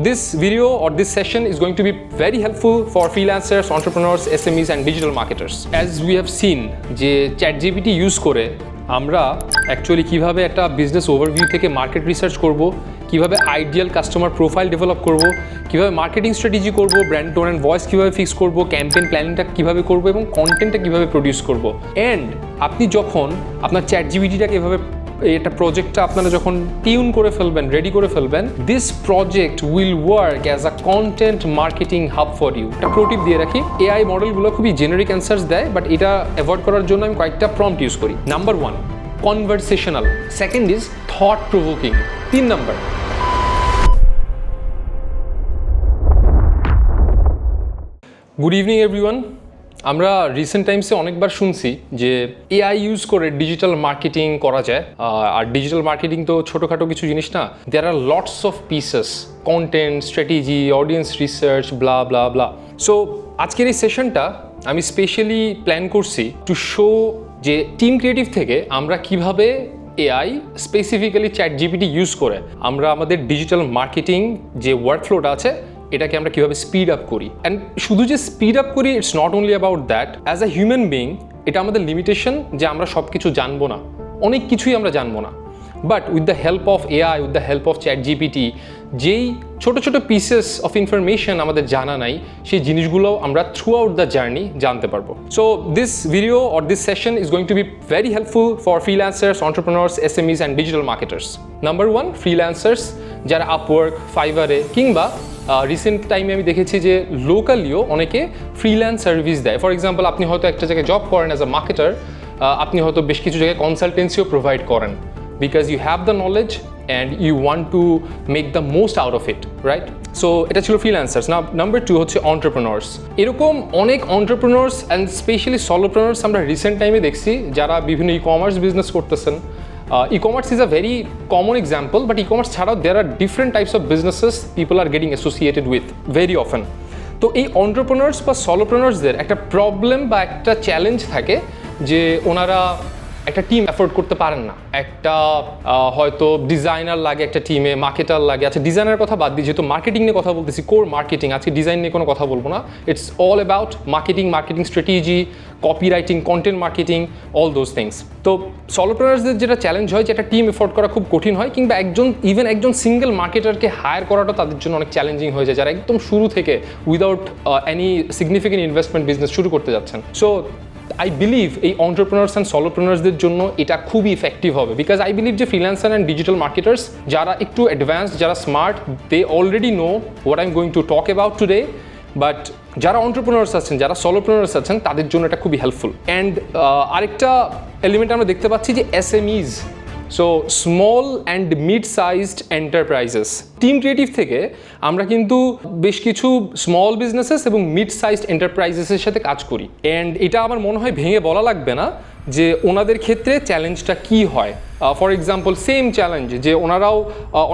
this video or this session is going to be very helpful for freelancers, entrepreneurs, SMEs and digital marketers. As we have seen যে ChatGPT use করে আমরা actually কিভাবে একটা business overview থেকে market research করব, কিভাবে ideal customer profile develop করব, কিভাবে মার্কেটিং স্ট্র্যাটেজি করব, ব্র্যান্ড টোন অ্যান্ড ভয়েস কিভাবে ফিক্স করব, ক্যাম্পেইন প্ল্যানিংটা কিভাবে করব এবং কন্টেন্টটা কিভাবে প্রডিউস করব। অ্যান্ড আপনি যখন আপনার ChatGPTটাকে এভাবে এটা প্রজেক্টটা আপনারা যখন টিউন করে ফেলবেন, রেডি করে ফেলবেন, this project will work as a content marketing hub for you. একটা প্রোটিপ দিয়ে রাখি, এআই মডেলগুলো খুবই জেনারিক অ্যান্সার্স দেয়, বাট এটা অ্যাভয়েড করার জন্য আমি কয়েকটা প্রম্পট ইউজ করি। Number 1 conversational, second is thought provoking, 3 number good evening everyone. আমরা রিসেন্ট টাইমসে অনেকবার শুনছি যে এআই ইউজ করে ডিজিটাল মার্কেটিং করা যায়, আর ডিজিটাল মার্কেটিং তো ছোটোখাটো কিছু জিনিস না, there are lots of pieces, content, strategy, audience research, blah blah blah. So আজকের এই সেশনটা আমি স্পেশালি প্ল্যান করছি টু শো যে টিম ক্রিয়েটিভ থেকে আমরা কিভাবে এআই স্পেসিফিক্যালি ChatGPT ইউজ করে আমরা আমাদের ডিজিটাল মার্কেটিং যে ওয়ার্কফ্লোটা আছে এটাকে আমরা কীভাবে স্পিড আপ করি। অ্যান্ড শুধু যে স্পিড আপ করি, it's not only about that. As a human being এটা আমাদের লিমিটেশন যে আমরা সব কিছু জানবো না, অনেক কিছুই আমরা জানবো না, but with the help of AI, with the help of ChatGPT যেই ছোটো ছোটো পিসেস অফ ইনফরমেশন আমাদের জানা নাই, সেই জিনিসগুলো আমরা থ্রু আউট দ্য জার্নি জানতে পারবো। So this video or this session is going to be very helpful for freelancers, entrepreneurs, SMEs and digital marketers. Number 1 freelancers যারা আপওয়ার্ক, ফাইবারে কিংবা রিসেন্ট টাইমে আমি দেখেছি যে লোকালিও অনেকে ফ্রিল্যান্স সার্ভিস দেয়। ফর এক্সাম্পল, আপনি হয়তো একটা জায়গায় জব করেন অ্যাজ আ মার্কেটার, আপনি হয়তো বেশ কিছু জায়গায় কনসালটেন্সিও প্রোভাইড করেন because you have the knowledge and you want to make the most out of it, right? So এটা ছিল ফ্রিল্যান্সার্স। নাম্বার 2 হচ্ছে অন্টারপ্রেনার্স। এরকম অনেক অন্টারপ্রেনার্স অ্যান্ড স্পেশালি সলোপ্রেনার্স আমরা রিসেন্ট টাইমে দেখছি যারা বিভিন্ন ই-কমার্স বিজনেস করতেছেন। E-commerce is a very common example, but e-commerce ছাড়াও there are different types of businesses people are getting associated with very often. তো এই entrepreneurs বা solopreneursদের একটা প্রবলেম বা একটা চ্যালেঞ্জ থাকে যে ওনারা একটা টিম অ্যাফোর্ড করতে পারেন না। একটা হয়তো ডিজাইনার লাগে একটা টিমে, মার্কেটার লাগে। আচ্ছা, ডিজাইনার কথা বাদ দিই, যেহেতু মার্কেটিং নিয়ে কথা বলতেছি, কোর মার্কেটিং, আজকে ডিজাইন নিয়ে কোনো কথা বলবো না। It's all about marketing, marketing strategy, copy writing, content marketing, all those things. তো সলোপ্রেনার্সদের যেটা চ্যালেঞ্জ হয়, যেটা টিম এফোর্ড করা খুব কঠিন হয়, কিংবা একজন সিঙ্গেল মার্কেটারকে হায়ার করাটা তাদের জন্য অনেক চ্যালেঞ্জিং হয়ে যায় যারা একদম শুরু থেকে without any significant investment business শুরু করতে যাচ্ছেন। সো আই বিলিভ এই অন্টারপ্রেনার্স অ্যান্ড সলোপ্রেনার্সদের জন্য এটা খুবই ইফেক্টিভ হবে, বিকজ আই বিলিভ যে ফ্রিল্যান্সার অ্যান্ড ডিজিটাল মার্কেটার্স যারা একটু অ্যাডভান্সড, যারা smart, they already know what I am going to talk about today. But যারা অন্টারপ্রেনার্স আছেন, যারা সলোপ্রেনার্স আছেন, তাদের জন্য এটা খুবই হেল্পফুল। অ্যান্ড আরেকটা এলিমেন্ট আমরা দেখতে পাচ্ছি যে SMEs, so small and mid sized enterprises. Team creative থেকে আমরা কিন্তু বেশ কিছু স্মল বিজনেসেস এবং মিড সাইজড এন্টারপ্রাইজেসের সাথে কাজ করি। অ্যান্ড এটা আমার মনে হয় ভেঙে বলা লাগবে না যে ওনাদের ক্ষেত্রে চ্যালেঞ্জটা কী হয়। ফর এক্সাম্পল, সেম চ্যালেঞ্জ যে ওনারাও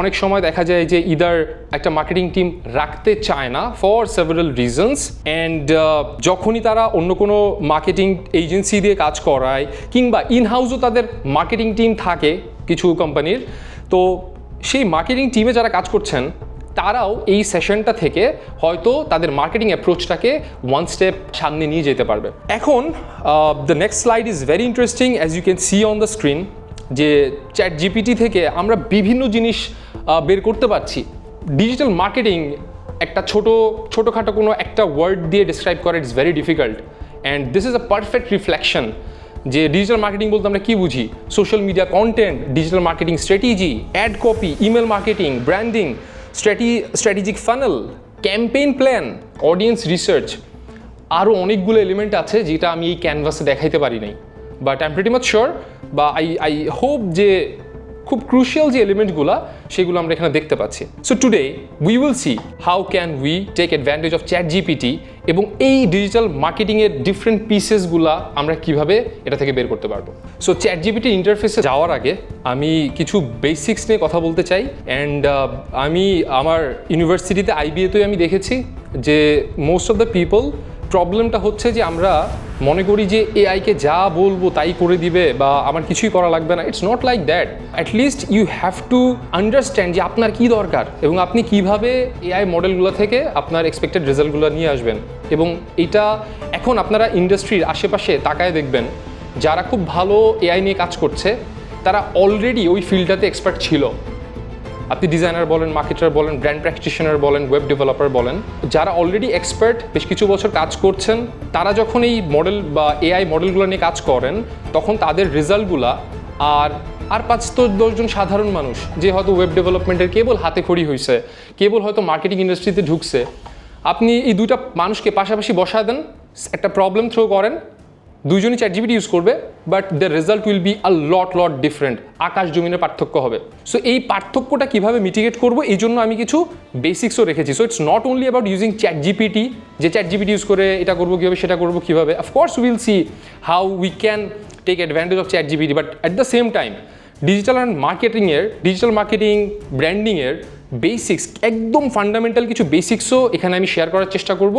অনেক সময় দেখা যায় যে ইদার একটা মার্কেটিং টিম রাখতে চায় না ফর সেভারাল রিজনস, অ্যান্ড যখনই তারা অন্য কোনো মার্কেটিং এজেন্সি দিয়ে কাজ করায় কিংবা ইনহাউসও তাদের মার্কেটিং টিম থাকে কিছু কোম্পানির, তো সেই মার্কেটিং টিমে যারা কাজ করছেন তারাও এই সেশনটা থেকে হয়তো তাদের মার্কেটিং অ্যাপ্রোচটাকে ওয়ান স্টেপ সামনে নিয়ে যেতে পারবে। এখন the next slide is very interesting, as you can see on the screen, যে ChatGPT থেকে আমরা বিভিন্ন জিনিস বের করতে পারছি। ডিজিটাল মার্কেটিং একটা ছোটোখাটো কোনো একটা ওয়ার্ড দিয়ে ডিসক্রাইব করা it's very difficult, and this is a perfect reflection যে ডিজিটাল মার্কেটিং বলতে আমরা কী বুঝি। Social media content, digital marketing strategy, ad copy, email marketing, branding, strategic funnel, campaign plan, audience research, আরও অনেকগুলো এলিমেন্ট আছে যেটা আমি এই ক্যানভাসে দেখাইতে পারি নাই, but I am pretty much sure বা আই হোপ যে খুব ক্রুশিয়াল যে এলিমেন্টগুলো সেগুলো আমরা এখানে দেখতে পাচ্ছি। So today we will see how can we take advantage of ChatGPT এবং এই ডিজিটাল মার্কেটিংয়ের ডিফারেন্ট পিসেসগুলো আমরা কিভাবে এটা থেকে বের করতে পারবো। সো ChatGPT ইন্টারফেসে যাওয়ার আগে আমি কিছু বেসিক্স নিয়ে কথা বলতে চাই। অ্যান্ড আমি আমার ইউনিভার্সিটিতে IBA-তেও আমি দেখেছি যে মোস্ট অফ দ্য পিপল প্রবলেমটা হচ্ছে যে আমরা মনে করি যে এআইকে যা বলবো তাই করে দিবে বা আমার কিছুই করা লাগবে না। It's not like that. At least you have to understand যে আপনার কী দরকার এবং আপনি কিভাবে এআই মডেলগুলো থেকে আপনার এক্সপেক্টেড রেজাল্টগুলো নিয়ে আসবেন। এবং এটা এখন আপনারা ইন্ডাস্ট্রির আশেপাশে তাকায় দেখবেন যারা খুব ভালো এআই নিয়ে কাজ করছে তারা অলরেডি ওই ফিল্ডটাতে এক্সপার্ট ছিল। আপনি ডিজাইনার বলেন, মার্কেটার বলেন, ব্র্যান্ড প্র্যাকটিশনার বলেন, ওয়েব ডেভেলপার বলেন, যারা অলরেডি এক্সপার্ট বেশ কিছু বছর কাজ করছেন, তারা যখন এই মডেল বা এআই মডেলগুলো নিয়ে কাজ করেন তখন তাদের রেজাল্টগুলা আর 5-10 জন সাধারণ মানুষ যে হয়তো ওয়েব ডেভেলপমেন্টের কেবল হাতে খড়ি হয়েছে, কেবল হয়তো মার্কেটিং ইন্ডাস্ট্রিতে ঢুকছে, আপনি এই দুইটা মানুষকে পাশাপাশি বসায় দেন, একটা প্রবলেম থ্রো করেন, দুইজনই চ্যাটজিপিটি ইউজ করবে, but the result will be a lot different. আকাশ জমিনের পার্থক্য হবে। সো এই পার্থক্যটা কীভাবে মিটিগেট করবো এই জন্য আমি কিছু বেসিক্সও রেখেছি। So it's not only about using ChatGPT, যে চ্যাটজিপিটি ইউজ করে এটা করবো কীভাবে, সেটা করবো কীভাবে। Of course will see how we can take advantage of ChatGPT, but at the same time digital marketing, ব্র্যান্ডিংয়ের বেসিক্স, একদম ফান্ডামেন্টাল কিছু বেসিক্সও এখানে আমি শেয়ার করার চেষ্টা করব।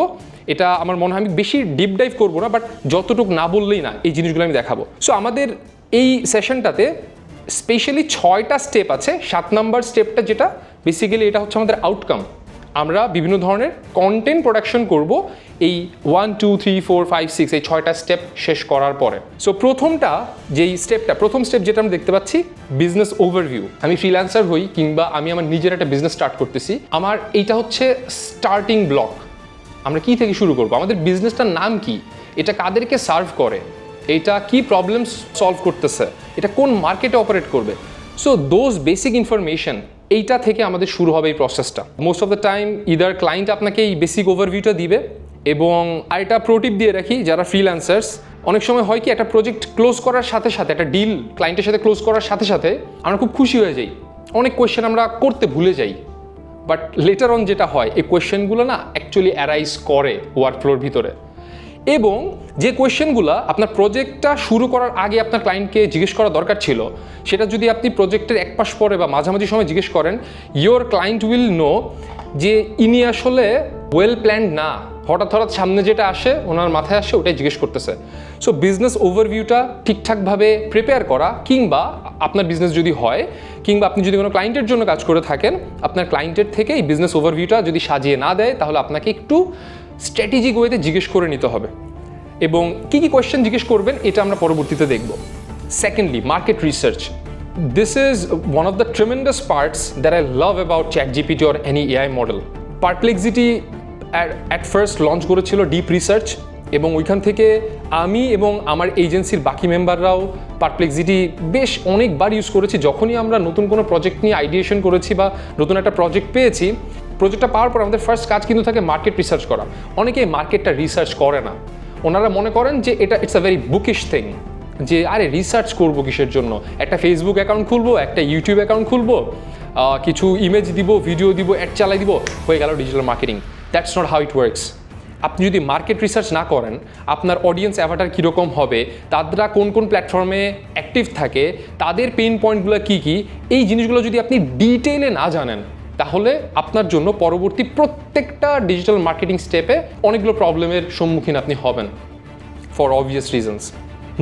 এটা আমার মনে হয় আমি বেশি ডিপ ডাইভ করবো না, বাট যতটুকু না বললেই না, এই জিনিসগুলো আমি দেখাবো। সো আমাদের এই সেশনটাতে স্পেশালি 6টা স্টেপ আছে। 7 নম্বর স্টেপটা যেটা বেসিক্যালি এটা হচ্ছে আমাদের আউটকাম। আমরা বিভিন্ন ধরনের কন্টেন্ট প্রোডাকশন করব এই 1, 2, 3, 4, 5, 6 এই 6টা স্টেপ শেষ করার পরে। সো প্রথম স্টেপ যেটা আমরা দেখতে পাচ্ছি, বিজনেস ওভারভিউ। আমি ফ্রিল্যান্সার হই কিংবা আমি আমার নিজের একটা বিজনেস স্টার্ট করতেছি, আমার এইটা হচ্ছে স্টার্টিং ব্লক। আমরা কি থেকে শুরু করব, আমাদের বিজনেসটার নাম কি, এটা কাদেরকে সার্ভ করে, এটা কি প্রবলেম সলভ করতেছে, এটা কোন মার্কেটে অপারেট করবে। সো দোজ বেসিক ইনফরমেশন, এইটা থেকে আমাদের শুরু হবে এই প্রসেসটা। Most of the time either client আপনাকে এই বেসিক ওভারভিউটা দিবে, এবং আরেকটা প্রোটিপ দিয়ে রাখি যারা ফ্রিল্যান্সার্স, অনেক সময় হয় কি একটা প্রজেক্ট ক্লোজ করার সাথে সাথে, একটা ডিল ক্লায়েন্টের সাথে ক্লোজ করার সাথে সাথে আমরা খুব খুশি হয়ে যাই, অনেক কোয়েশ্চেন আমরা করতে ভুলে যাই, বাট লেটার অন যেটা হয় এই কোয়েশ্চেনগুলো না অ্যাকচুয়ালি অ্যারাইজ করে ওয়ার্কফ্লোর ভিতরে। এবং যে কোয়েশ্চেনগুলো আপনার প্রজেক্টটা শুরু করার আগে আপনার ক্লায়েন্টকে জিজ্ঞেস করা দরকার ছিল, সেটা যদি আপনি প্রজেক্টের এক মাস পরে বা মাঝামাঝি সময় জিজ্ঞেস করেন, ইয়োর ক্লায়েন্ট উইল নো যে ইনি আসলে ওয়েল প্ল্যান্ড না, হঠাৎ সামনে যেটা আসে ওনার মাথায় আসে ওটাই জিজ্ঞেস করতেছে। সো বিজনেস ওভারভিউটা ঠিকঠাকভাবে প্রিপেয়ার করা, কিংবা আপনার বিজনেস যদি হয়, কিংবা আপনি যদি কোনো ক্লায়েন্টের জন্য কাজ করে থাকেন, আপনার ক্লায়েন্টের থেকে এই বিজনেস ওভারভিউটা যদি সাজিয়ে না দেয় তাহলে আপনাকে একটু স্ট্র্যাটেজিক ওয়েতে জিজ্ঞেস করে নিতে হবে। এবং কী কোয়েশ্চেন জিজ্ঞেস করবেন এটা আমরা পরবর্তীতে দেখব। Secondly, market research. This is one of the tremendous parts that I love about ChatGPT or any AI model. Perplexity at first launch করেছিল ডিপ রিসার্চ, এবং ওইখান থেকে আমি এবং আমার এজেন্সির বাকি মেম্বাররাও পারপ্লেক্সিটি বেশ অনেকবার ইউজ করেছি। যখনই আমরা নতুন কোনো প্রজেক্ট নিয়ে আইডিয়েশন করেছি বা নতুন একটা প্রজেক্ট পেয়েছি, প্রজেক্টটা পাওয়ার পর আমাদের ফার্স্ট কাজ কিন্তু থাকে মার্কেট রিসার্চ করা। অনেকেই মার্কেটটা রিসার্চ করে না, ওনারা মনে করেন যে it's a very bookish thing, যে আরে রিসার্চ করবো কিসের জন্য, একটা ফেসবুক অ্যাকাউন্ট খুলবো, একটা ইউটিউব অ্যাকাউন্ট খুলবো, কিছু ইমেজ দিব, ভিডিও দিব, অ্যাড চালাই দিব, হয়ে গেল digital marketing. That's not how it works. আপনি যদি মার্কেট রিসার্চ না করেন, আপনার অডিয়েন্স অ্যাভাটার কীরকম হবে, তারা কোন কোন প্ল্যাটফর্মে অ্যাক্টিভ থাকে, তাদের পেইন পয়েন্টগুলো কী কী, এই জিনিসগুলো যদি আপনি ডিটেইলে না জানেন, তাহলে আপনার জন্য পরবর্তী প্রত্যেকটা ডিজিটাল মার্কেটিং স্টেপে অনেকগুলো প্রবলেমের সম্মুখীন আপনি হবেন, for obvious reasons.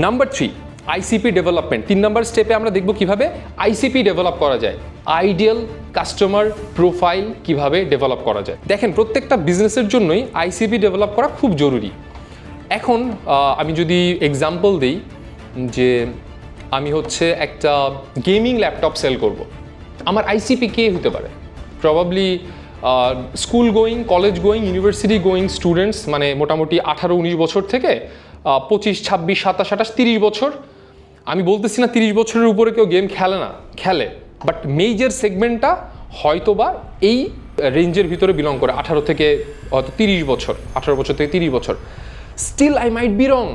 Number 3, ICP development. 3 নম্বর স্টেপে আমরা দেখব কিভাবে আইসিপি ডেভেলপ করা যায়, আইডিয়াল কাস্টমার প্রোফাইল কিভাবে ডেভেলপ করা যায়। দেখেন, প্রত্যেকটা বিজনেসের জন্যই আইসিপি ডেভেলপ করা খুব জরুরি। এখন আমি যদি এক্সাম্পল দিই যে আমি হচ্ছে একটা গেমিং ল্যাপটপ সেল করব, আমার আইসিপি কে হতে পারে? Probably school going, college going, university going students, মানে মোটামুটি 18-19 বছর থেকে 25, 26, 27, 28, 30 বছর। আমি বলতেছি না 30 বছরের উপরে কেউ গেম খেলে না, খেলে, বাট মেজর সেগমেন্টটা হয়তো বা এই রেঞ্জের ভিতরে বিলং করে, 18 থেকে হয়তো 30 বছর, 18 বছর থেকে 30 বছর। Still I might be wrong,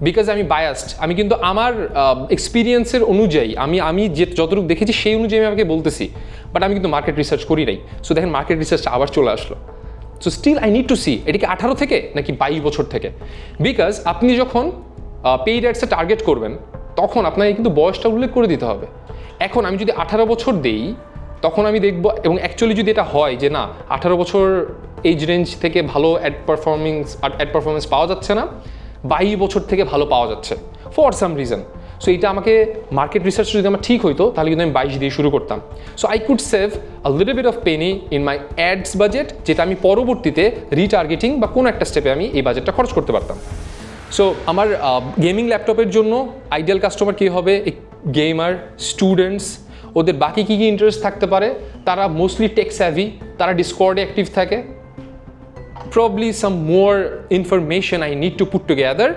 because আমি বায়াসড। আমি কিন্তু আমার এক্সপিরিয়েন্সের অনুযায়ী আমি যতটুকু দেখেছি সেই অনুযায়ী আমি আমাকে বলতেছি, বাট আমি কিন্তু মার্কেট রিসার্চ করি নাই। সো দেখেন, মার্কেট রিসার্চটা আবার চলে আসলো। So still I need to see এটা কি 18 থেকে নাকি 22 বছর থেকে, বিকজ আপনি যখন পেইড অ্যাডসে টার্গেট করবেন তখন আপনাকে কিন্তু বয়সটা উল্লেখ করে দিতে হবে। এখন আমি যদি 18 বছর দেই, তখন আমি দেখব, এবং অ্যাকচুয়ালি যদি এটা হয় যে না 18 বছর এজ রেঞ্জ থেকে ভালো অ্যাড পারফরমেন্স পাওয়া যাচ্ছে না, 22 বছর থেকে ভালো পাওয়া যাচ্ছে ফর সাম রিজন। সো এটা আমাকে মার্কেট রিসার্চ যদি আমার ঠিক হইতো তাহলে কিন্তু আমি 22 দিয়ে শুরু করতাম। So I could save a little bit of penny in my ads budget, যেটা আমি পরবর্তীতে রিটার্গেটিং বা কোনো একটা স্টেপে আমি এই বাজেটটা খরচ করতে পারতাম। সো আমার গেমিং ল্যাপটপের জন্য আইডিয়াল কাস্টমার কী হবে? গেমার, স্টুডেন্টস, ওদের বাকি কী কী ইন্টারেস্ট থাকতে পারে? তারা মোস্টলি টেক স্যাভি, তারা ডিসকর্ডে অ্যাক্টিভ থাকে। Probably some more information I need to put together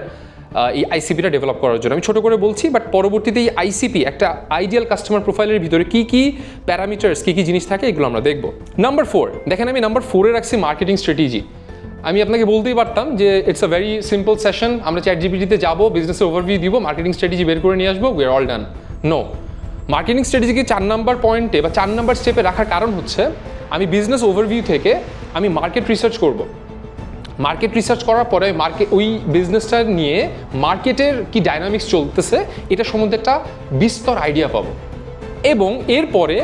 এই আইসিপিটা ডেভেলপ করার জন্য। আমি ছোটো করে বলছি, বাট পরবর্তীতে এই আইসিপি একটা আইডিয়াল কাস্টমার প্রোফাইলের ভিতরে কী কী প্যারামিটার্স, কী কী জিনিস থাকে, এগুলো আমরা দেখব। নাম্বার 4, দেখেন আমি নাম্বার 4-এ রাখছি মার্কেটিং স্ট্র্যাটেজি। আমি আপনাকে বলতেই পারতাম যে it's a very simple session, আমরা চ্যাটজিপিটিতে যাবো, বিজনেসের ওভারভিউ দিব, মার্কেটিং স্ট্র্যাটেজি বের করে নিয়ে আসবো, we are all done. No, marketing স্ট্র্যাটেজিকে 4 নাম্বার পয়েন্টে বা 4 নাম্বার স্টেপে রাখার কারণ হচ্ছে আমি বিজনেস ওভারভিউ থেকে আমি মার্কেট রিসার্চ করব। মার্কেট রিসার্চ করার পরে ওই বিজনেসটা নিয়ে মার্কেটের কি ডাইনামিক্স চলতেছে এটা সম্বন্ধে একটা বিস্তর আইডিয়া পাবো, এবং এরপরে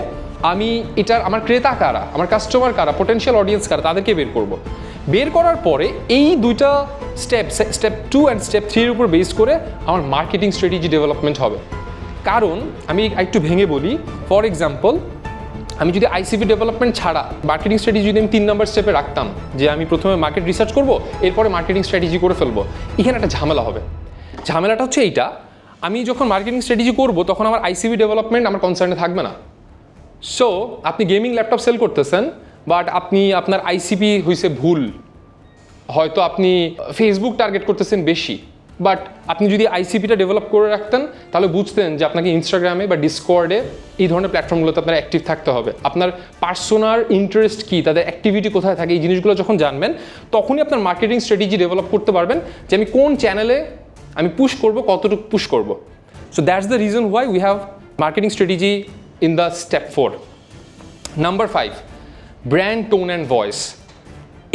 আমি এটার আমার ক্রেতা কারা, আমার কাস্টমার কারা, পটেনশিয়াল অডিয়েন্স কারা, তাদেরকে বের করব। বের করার পরে এই দুইটা স্টেপ 2 অ্যান্ড স্টেপ 3-এর উপর বেস করে আমার মার্কেটিং স্ট্র্যাটেজি ডেভেলপমেন্ট হবে। কারণ আমি একটু ভেঙে বলি, ফর এক্সাম্পল আমি যদি আইসিপি ডেভেলপমেন্ট ছাড়া মার্কেটিং স্ট্র্যাটেজি যদি আমি 3 নাম্বার স্টেপে রাখতাম, যে আমি প্রথমে মার্কেট রিসার্চ করব, এরপরে মার্কেটিং স্ট্র্যাটেজি করে ফেলবো, এখানে একটা ঝামেলা হবে। ঝামেলাটা হচ্ছে এইটা, আমি যখন মার্কেটিং স্ট্র্যাটেজি করব তখন আমার আইসিপি ডেভেলপমেন্ট আমার কনসার্নে থাকবে না। সো আপনি গেমিং ল্যাপটপ সেল করতেছেন, বাট আপনি আপনার আইসিপি হয়েছে ভুল, হয়তো আপনি ফেসবুক টার্গেট করতেছেন বেশি, বাট আপনি যদি আইসিপিটা ডেভেলপ করে রাখতেন তাহলে বুঝতেন যে আপনাকে ইনস্টাগ্রামে বা ডিসকর্ডে এই ধরনের প্ল্যাটফর্মগুলোতে আপনার অ্যাক্টিভ থাকতে হবে। আপনার পার্সোনাল ইন্টারেস্ট কী, তাদের অ্যাক্টিভিটি কোথায় থাকে, এই জিনিসগুলো যখন জানবেন তখনই আপনার মার্কেটিং স্ট্র্যাটেজি ডেভেলপ করতে পারবেন যে আমি কোন চ্যানেলে আমি পুশ করব, কতটুকু পুশ করব। So that's the reason why we have marketing strategy in the step 4। Number 5, brand tone and voice.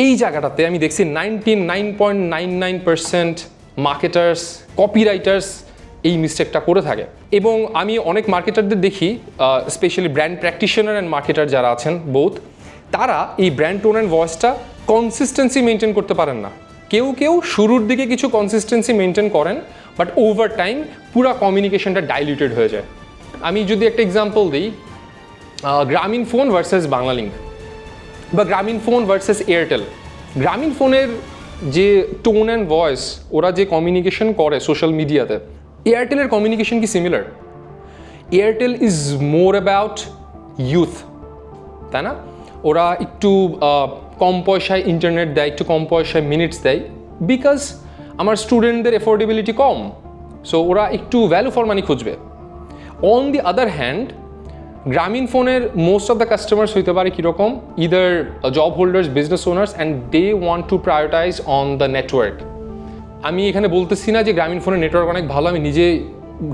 এই জায়গাটাতে আমি দেখছি 99.99% মার্কেটার্স, কপিরাইটার্স এই মিস্টেকটা করে থাকে, এবং আমি অনেক মার্কেটারদের দেখি, specially brand practitioner and marketer যারা আছেন বোথ, তারা এই ব্র্যান্ড টোন অ্যান্ড ভয়েসটা কনসিস্টেন্সি মেনটেন করতে পারেন না। কেউ কেউ শুরুর দিকে কিছু কনসিস্টেন্সি মেনটেন করেন, বাট ওভার টাইম পুরা কমিউনিকেশনটা ডাইলিউটেড হয়ে যায়। আমি যদি একটা এক্সাম্পল দিই, গ্রামীণ ফোন ভার্সেস বাংলালিংক বা গ্রামীণ ফোন ভার্সেস এয়ারটেল। গ্রামীণ ফোনের যে টোন অ্যান্ড ভয়েস, ওরা যে কমিউনিকেশন করে সোশ্যাল মিডিয়াতে, এয়ারটেলের কমিউনিকেশন কি similar? Airtel is more about youth, তাই না? ওরা একটু কম পয়সায় ইন্টারনেট দেয়, একটু কম পয়সায় মিনিটস দেয়, বিকজ আমার স্টুডেন্টদের এফোর্ডেবিলিটি কম, সো ওরা একটু ভ্যালু ফর মানি খুঁজবে। অন দি আদার হ্যান্ড, গ্রামীণ ফোনের মোস্ট অফ দ্য কাস্টমার্স হইতে পারে কীরকম, either job holders, business owners, and they want to prioritise on the network. আমি এখানে বলতেছি না যে গ্রামীণ ফোনের নেটওয়ার্ক অনেক ভালো, আমি নিজে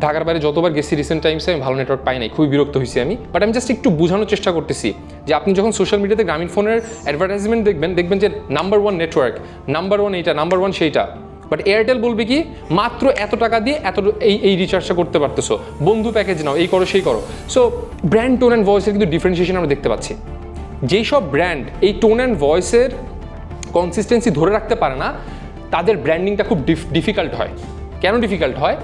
ঢাকার বাইরে যতবার গেছি রিসেন্ট টাইমসে আমি ভালো নেটওয়ার্ক পাই নাই, খুবই বিরক্ত হয়েছি আমি। বাট আমি জাস্ট একটু বোঝানোর চেষ্টা করতেছি যে আপনি যখন সোশ্যাল মিডিয়াতে গ্রামীণ ফোনের অ্যাডভার্টাইজমেন্ট দেখবেন যে নাম্বার 1 নেটওয়ার্ক, নাম্বার 1 এইটা, নাম্বার 1 সেইটা। বাট এয়ারটেল বলবে কি, মাত্র এত টাকা দিয়ে এত এই রিচার্জটা করতে পারতেছো, বন্ধু প্যাকেজ নাও, এই করো সেই করো। সো ব্র্যান্ড টোন অ্যান্ড ভয়েসের কিন্তু ডিফারেন্সিয়েশন আমরা দেখতে পাচ্ছি। যেই সব ব্র্যান্ড এই টোন অ্যান্ড ভয়েসের কনসিস্টেন্সি ধরে রাখতে পারে না, তাদের ব্র্যান্ডিংটা খুব ডিফিকাল্ট হয়। কেন ডিফিকাল্ট হয়?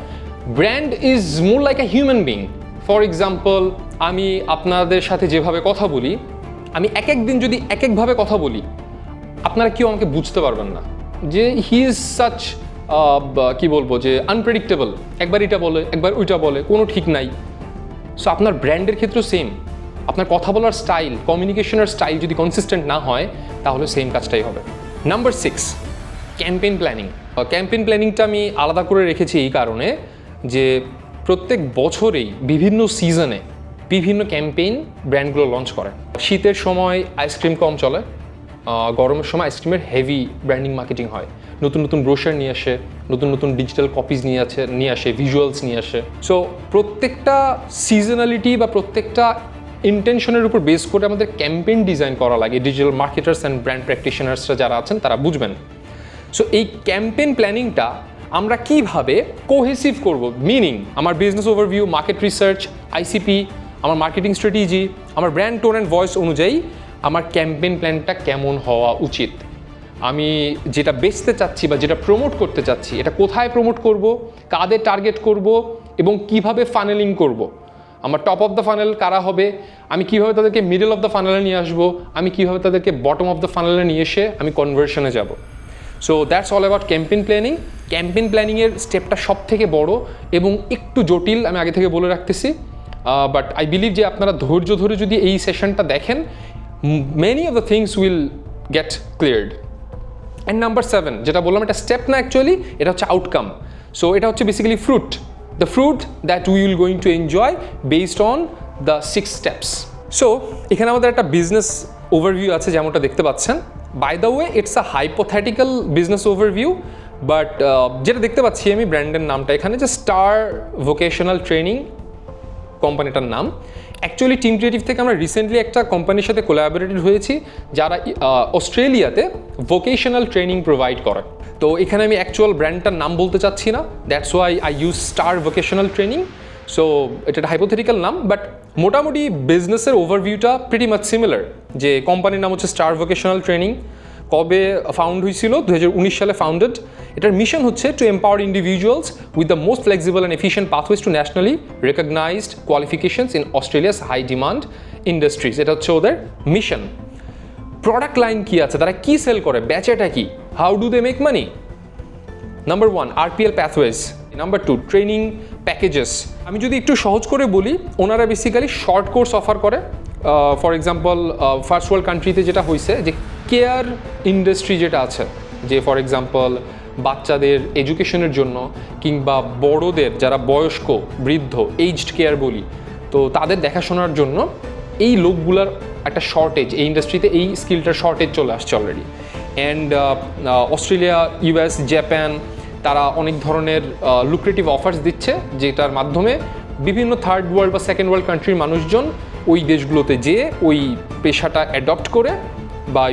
Brand is more like a human being. For example, আমি আপনাদের সাথে যেভাবে কথা বলি, আমি এক দিন যদি এক একভাবে কথা বলি, আপনারা কেউ আমাকে বুঝতে পারবেন না যে হি ইজ সাচ, কি বলবো, যে আনপ্রেডিক্টেবল, একবার এটা বলে একবার ওইটা বলে, কোনো ঠিক নাই। সো আপনার ব্র্যান্ডের ক্ষেত্রেও সেম, আপনার কথা বলার স্টাইল, কমিউনিকেশনের স্টাইল যদি কনসিস্টেন্ট না হয় তাহলে সেম কাজটাই হবে। Number 6, campaign planning. ক্যাম্পেইন প্ল্যানিংটা আমি আলাদা করে রেখেছি এই কারণে যে প্রত্যেক বছরেই বিভিন্ন সিজনে বিভিন্ন ক্যাম্পেইন ব্র্যান্ডগুলো লঞ্চ করে। শীতের সময় আইসক্রিম কম চলে, গরমের সময় আইসক্রিমের হেভি ব্র্যান্ডিং মার্কেটিং হয়, নতুন নতুন ব্রোশার নিয়ে আসে, নতুন নতুন ডিজিটাল কপিজ নিয়ে আসে, ভিজুয়ালস নিয়ে আসে। সো প্রত্যেকটা সিজনালিটি বা প্রত্যেকটা ইন্টেনশনের উপর বেস করে আমাদের ক্যাম্পেইন ডিজাইন করা লাগে। ডিজিটাল মার্কেটার্স অ্যান্ড ব্র্যান্ড প্র্যাকটিশনার্সরা যারা আছেন তারা বুঝবেন। সো এই ক্যাম্পেইন প্ল্যানিংটা আমরা কিভাবে কোহেসিভ করব, মিনিং আমার business overview, market research, ICP, আমার মার্কেটিং স্ট্র্যাটেজি, আমার ব্র্যান্ড টোন অ্যান্ড ভয়েস অনুযায়ী আমার ক্যাম্পেইন প্ল্যানটা কেমন হওয়া উচিত, আমি যেটা বেচতে চাচ্ছি বা যেটা প্রমোট করতে চাচ্ছি এটা কোথায় প্রমোট করব, কাদের টার্গেট করব এবং কিভাবে ফানেলিং করব, আমার টপ অফ দ্য ফানেল কারা হবে, আমি কিভাবে তাদেরকে মিডল অফ দ্য ফানেলে নিয়ে আসবো, আমি কিভাবে তাদেরকে বটম অফ দ্য ফানেলে নিয়ে এসে আমি কনভার্সনে যাব। So that's all about campaign planning. Campaign প্ল্যানিংয়ের স্টেপটা সব থেকে বড় এবং একটু জটিল, আমি আগে থেকে বলে রাখতেছি, বাট আই বিলিভ যে আপনারা ধৈর্য ধরে যদি এই সেশনটা দেখেন, many of the things will get cleared. And number 7 যেটা বললাম, এটা স্টেপ না অ্যাকচুয়ালি, এটা হচ্ছে আউটকাম। সো এটা হচ্ছে basically fruit, the fruit that we will going to enjoy based on the 6 steps. So এখানে আমাদের একটা বিজনেস ওভারভিউ আছে যেমনটা দেখতে পাচ্ছেন। By the way it's a hypothetical business overview, but যেটা দেখতে পাচ্ছি আমি ব্র্যান্ডের নামটা এখানে যে স্টার ভোকেশনাল ট্রেনিং কোম্পানিটার নাম। অ্যাকচুয়ালি টিম ক্রিয়েটিভ থেকে আমরা রিসেন্টলি একটা কোম্পানির সাথে কোলাবোরেটেড হয়েছি যারা অস্ট্রেলিয়াতে ভোকেশনাল ট্রেনিং প্রোভাইড করে। তো এখানে আমি অ্যাকচুয়াল ব্র্যান্ডটার নাম বলতে চাচ্ছি না, that's why I use star vocational training. So এটা একটা হাইপোথেটিক্যাল নাম, বাট মোটামুটি বিজনেসের ওভারভিউটা প্রিটি মাচ সিমিলার। যে কোম্পানির নাম হচ্ছে স্টার ভোকেশনাল ট্রেনিং। কবে ফাউন্ড হয়েছিল? 2019 সালে ফাউন্ডেড। এটার মিশন হচ্ছে to empower individuals with the most flexible and efficient pathways to nationally recognised qualifications in Australia's high demand industries. এটা হচ্ছে ওদের মিশন। প্রোডাক্ট লাইন কী আছে, তারা কী সেল করে, বেচাটা কি, how do they make money? Number 1 RPL pathways, number 2 training packages. আমি যদি একটু সহজ করে বলি, ওনারা বেসিক্যালি শর্ট কোর্স অফার করে। ফর এক্সাম্পল ফার্স্ট ওয়ার্ল্ড কান্ট্রিতে যেটা হয়েছে যে কেয়ার ইন্ডাস্ট্রি যেটা আছে, যে ফর এক্সাম্পল বাচ্চাদের এডুকেশনের জন্য কিংবা বড়োদের যারা বয়স্ক বৃদ্ধ এইজড কেয়ার বলি, তো তাদের দেখাশোনার জন্য এই লোকগুলার একটা শর্টেজ, এই ইন্ডাস্ট্রিতে এই স্কিলটার শর্টেজ চলে আসছে already. And Australia, US, Japan তারা অনেক ধরনের লুক্রেটিভ অফার্স দিচ্ছে, যেটার মাধ্যমে বিভিন্ন থার্ড ওয়ার্ল্ড বা সেকেন্ড ওয়ার্ল্ড কান্ট্রির মানুষজন ওই দেশগুলোতে যেয়ে ওই পেশাটা অ্যাডপ্ট করে বা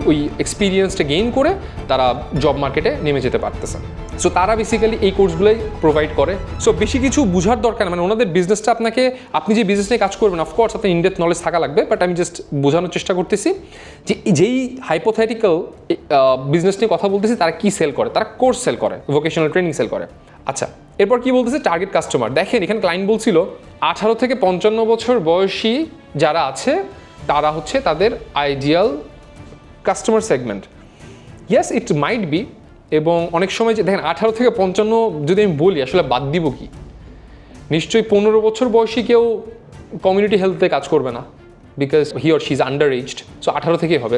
ওই এক্সপিরিয়েন্সটা গেইন করে তারা জব মার্কেটে নেমে যেতে পারতেছে। সো তারা বেসিক্যালি এই কোর্সগুলোই প্রোভাইড করে। সো বেশি কিছু বোঝার দরকার না, মানে ওনাদের বিজনেসটা আপনাকে, আপনি যে বিজনেস নিয়ে কাজ করবেন অফকোর্স আপনার ইনডেপথ নলেজ থাকা লাগবে, বাট আমি জাস্ট বোঝানোর চেষ্টা করতেছি যে যেই হাইপোথেটিক্যাল বিজনেস নিয়ে কথা বলতেছি তারা কি সেল করে, তারা কোর্স সেল করে, ভোকেশনাল ট্রেনিং সেল করে। আচ্ছা, এরপর কি বলতেছে, টার্গেট কাস্টমার। দেখেন এখানে ক্লায়েন্ট বলছিল 18 থেকে 55 বছর বয়সী যারা আছে তারা হচ্ছে তাদের ideal customer segment. Yes, it might be. এবং অনেক সময় যে দেখেন 18 থেকে 55 যদি আমি বলি আসলে বাদ দিব কি, নিশ্চয়ই 15 বছর বয়সী কেউ কমিউনিটি হেলথে কাজ করবে না, because he or she is under aged. So 18 থেকেই হবে।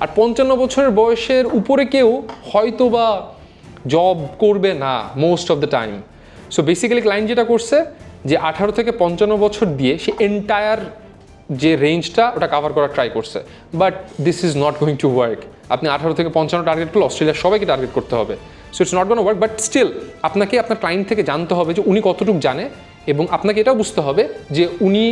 আর 55 বছরের বয়সের উপরে কেউ হয়তো বা জব করবে না most of the time. So basically client যেটা করছে যে 18 থেকে 55 বছর দিয়ে সে এন্টায়ার যে রেঞ্জটা ওটা কাভার করার ট্রাই করছে, but this is not going to work. আপনি 18 থেকে 55 টার্গেট করলে অস্ট্রেলিয়ার সবাইকে টার্গেট করতে হবে। So it's not gonna work, but still আপনাকে আপনার ক্লায়েন্ট থেকে জানতে হবে যে উনি কতটুকু জানে, এবং আপনাকে এটাও বুঝতে হবে যে উনি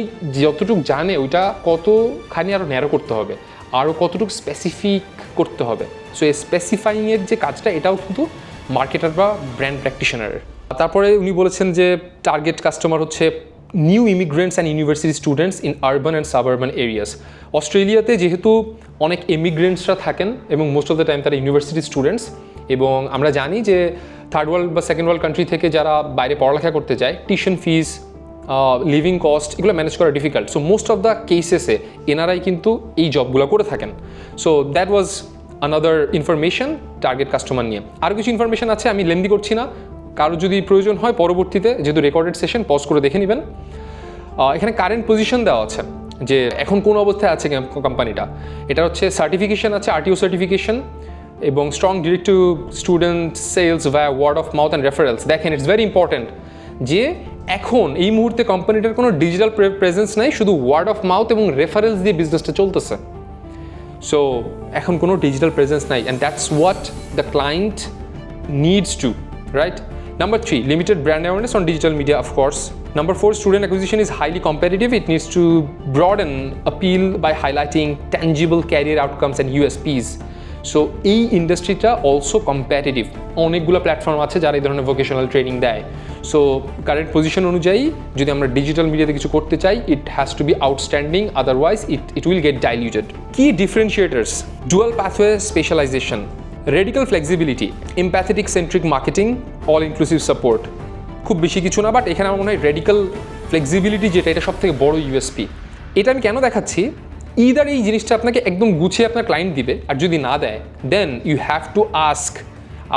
যতটুকু জানে ওইটা কতখানি আরও ন্যারো করতে হবে, আরও কতটুকু স্পেসিফিক করতে হবে। সো এই স্পেসিফাইংয়ের যে কাজটা এটাও কিন্তু মার্কেটার বা ব্র্যান্ড প্র্যাকটিশনারের। তারপরে উনি বলেছেন যে টার্গেট কাস্টমার হচ্ছে new immigrants and university students in urban and suburban areas. অস্ট্রেলিয়াতে যেহেতু অনেক ইমিগ্রেন্টসরা থাকেন এবং মোস্ট অফ দ্য টাইম তারা ইউনিভার্সিটি স্টুডেন্টস, এবং আমরা জানি যে থার্ড ওয়ার্ল্ড বা সেকেন্ড ওয়ার্ল্ড কান্ট্রি থেকে যারা বাইরে পড়ালেখা করতে যায়, টিউশন ফিস, লিভিং কস্ট এগুলো ম্যানেজ করা difficult. So most of the কেসেসে এনারাই কিন্তু এই জবগুলো করে থাকেন। So that was another information target customer নিয়ে। আরও কিছু ইনফরমেশন আছে, আমি লেন্দি করছি না, কারো যদি প্রয়োজন হয় পরবর্তীতে যেহেতু রেকর্ডেড সেশন পজ করে দেখে নেবেন। এখানে কারেন্ট পজিশন দেওয়া আছে যে এখন কোন অবস্থায় আছে কোম্পানিটা। এটা হচ্ছে সার্টিফিকেশন আছে, RTO সার্টিফিকেশন, এবং strong direct to student sales via word of mouth and referrals. দেখেন ইটস ভেরি ইম্পর্টেন্ট যে এখন এই মুহূর্তে কোম্পানিটার কোনো ডিজিটাল প্রেজেন্স নাই, শুধু ওয়ার্ড অফ মাউথ এবং রেফারেলস দিয়ে বিজনেসটা চলতেছে। সো এখন কোনো ডিজিটাল প্রেজেন্স নাই, and that's what the client needs to, right? Number 3, limited brand awareness on digital media, of course. Number 4, student acquisition is highly competitive. It needs to broaden appeal by highlighting tangible career outcomes and USPs. So এই ইন্ডাস্ট্রিটা also কম্প্যাটিটিভ, অনেকগুলো platform আছে যারা এই ধরনের vocational training দেয়। So current position অনুযায়ী যদি আমরা ডিজিটাল মিডিয়াতে কিছু করতে চাই, it has to be outstanding, otherwise it will get diluted. কি differentiators? Dual pathway specialization, radical flexibility, empathetic centric marketing, all inclusive support. খুব বেশি কিছু না, বাট এখানে আমার মনে হয় রেডিক্যাল ফ্লেক্সিবিলিটি যেটা, এটা সব থেকে বড় ইউএসপি। এটা আমি কেন দেখাচ্ছি? ইদার এই জিনিসটা আপনাকে একদম গুছিয়ে আপনার ক্লায়েন্ট দিবে, আর যদি না দেয় then you have to ask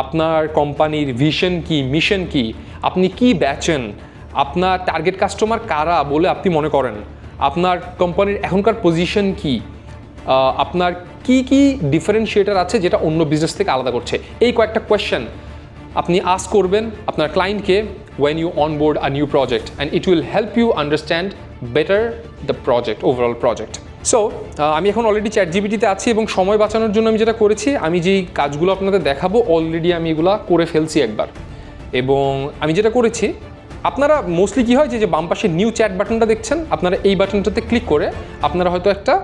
আপনার কোম্পানির ভিশন কি, মিশন কি, আপনি কি বেচেন, আপনার টার্গেট কাস্টমার কারা বলে আপনি মনে করেন, আপনার কোম্পানির এখনকার পজিশন কি, আপনার কি কি ডিফারেন্সিয়েটার আছে যেটা অন্য বিজনেস থেকে আলাদা করছে। এই কয়েকটা কোয়েশ্চেন আপনি আস্ক করবেন আপনার ক্লায়েন্টকে when you onboard a new project, and it will help you understand better the project, overall project. So আমি এখন অলরেডি চ্যাটজিপিটিতে আছি এবং সময় বাঁচানোর জন্য আমি যেটা করেছি, আমি যেই কাজগুলো আপনাদের দেখাবো অলরেডি আমি এগুলো করে ফেলছি একবার। এবং আমি যেটা করেছি, আপনারা মোস্টলি কী হয় যে বাম পাশে নিউ চ্যাট বাটনটা দেখছেন, আপনারা এই বাটনটাতে ক্লিক করে আপনারা হয়তো একটা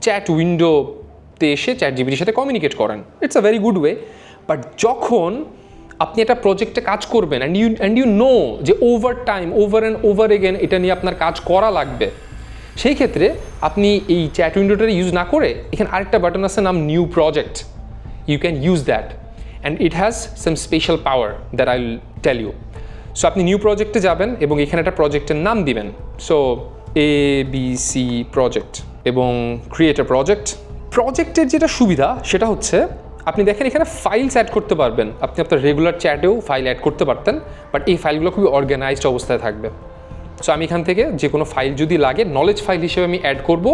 চ্যাট উইন্ডোতে এসে চ্যাটজিপিটির সাথে কমিউনিকেট করেন। It's a very good way. But যখন আপনি একটা প্রজেক্টে কাজ করবেন অ্যান্ড ইউ নো যে over time, over and over again এটা নিয়ে আপনার কাজ করা লাগবে, সেই ক্ষেত্রে আপনি এই চ্যাট উইন্ডোটা ইউজ না করে এখানে আরেকটা বাটন আছে নাম new project, you can use that and it has some special power that I will tell you. So আপনি নিউ প্রজেক্টে যাবেন এবং এখানে একটা প্রজেক্টের নাম দিবেন। সো ABC প্রজেক্ট এবং ক্রিয়েট আ প্রজেক্ট। প্রজেক্টের যেটা সুবিধা সেটা হচ্ছে আপনি দেখেন এখানে ফাইলস অ্যাড করতে পারবেন, আপনি আপনার রেগুলার চ্যাটেও ফাইল অ্যাড করতে পারতেন, বাট এই ফাইলগুলো খুবই অর্গানাইজড অবস্থায় থাকবে। সো আমি এখান থেকে যে কোনো ফাইল যদি লাগে নলেজ ফাইল হিসেবে আমি অ্যাড করব,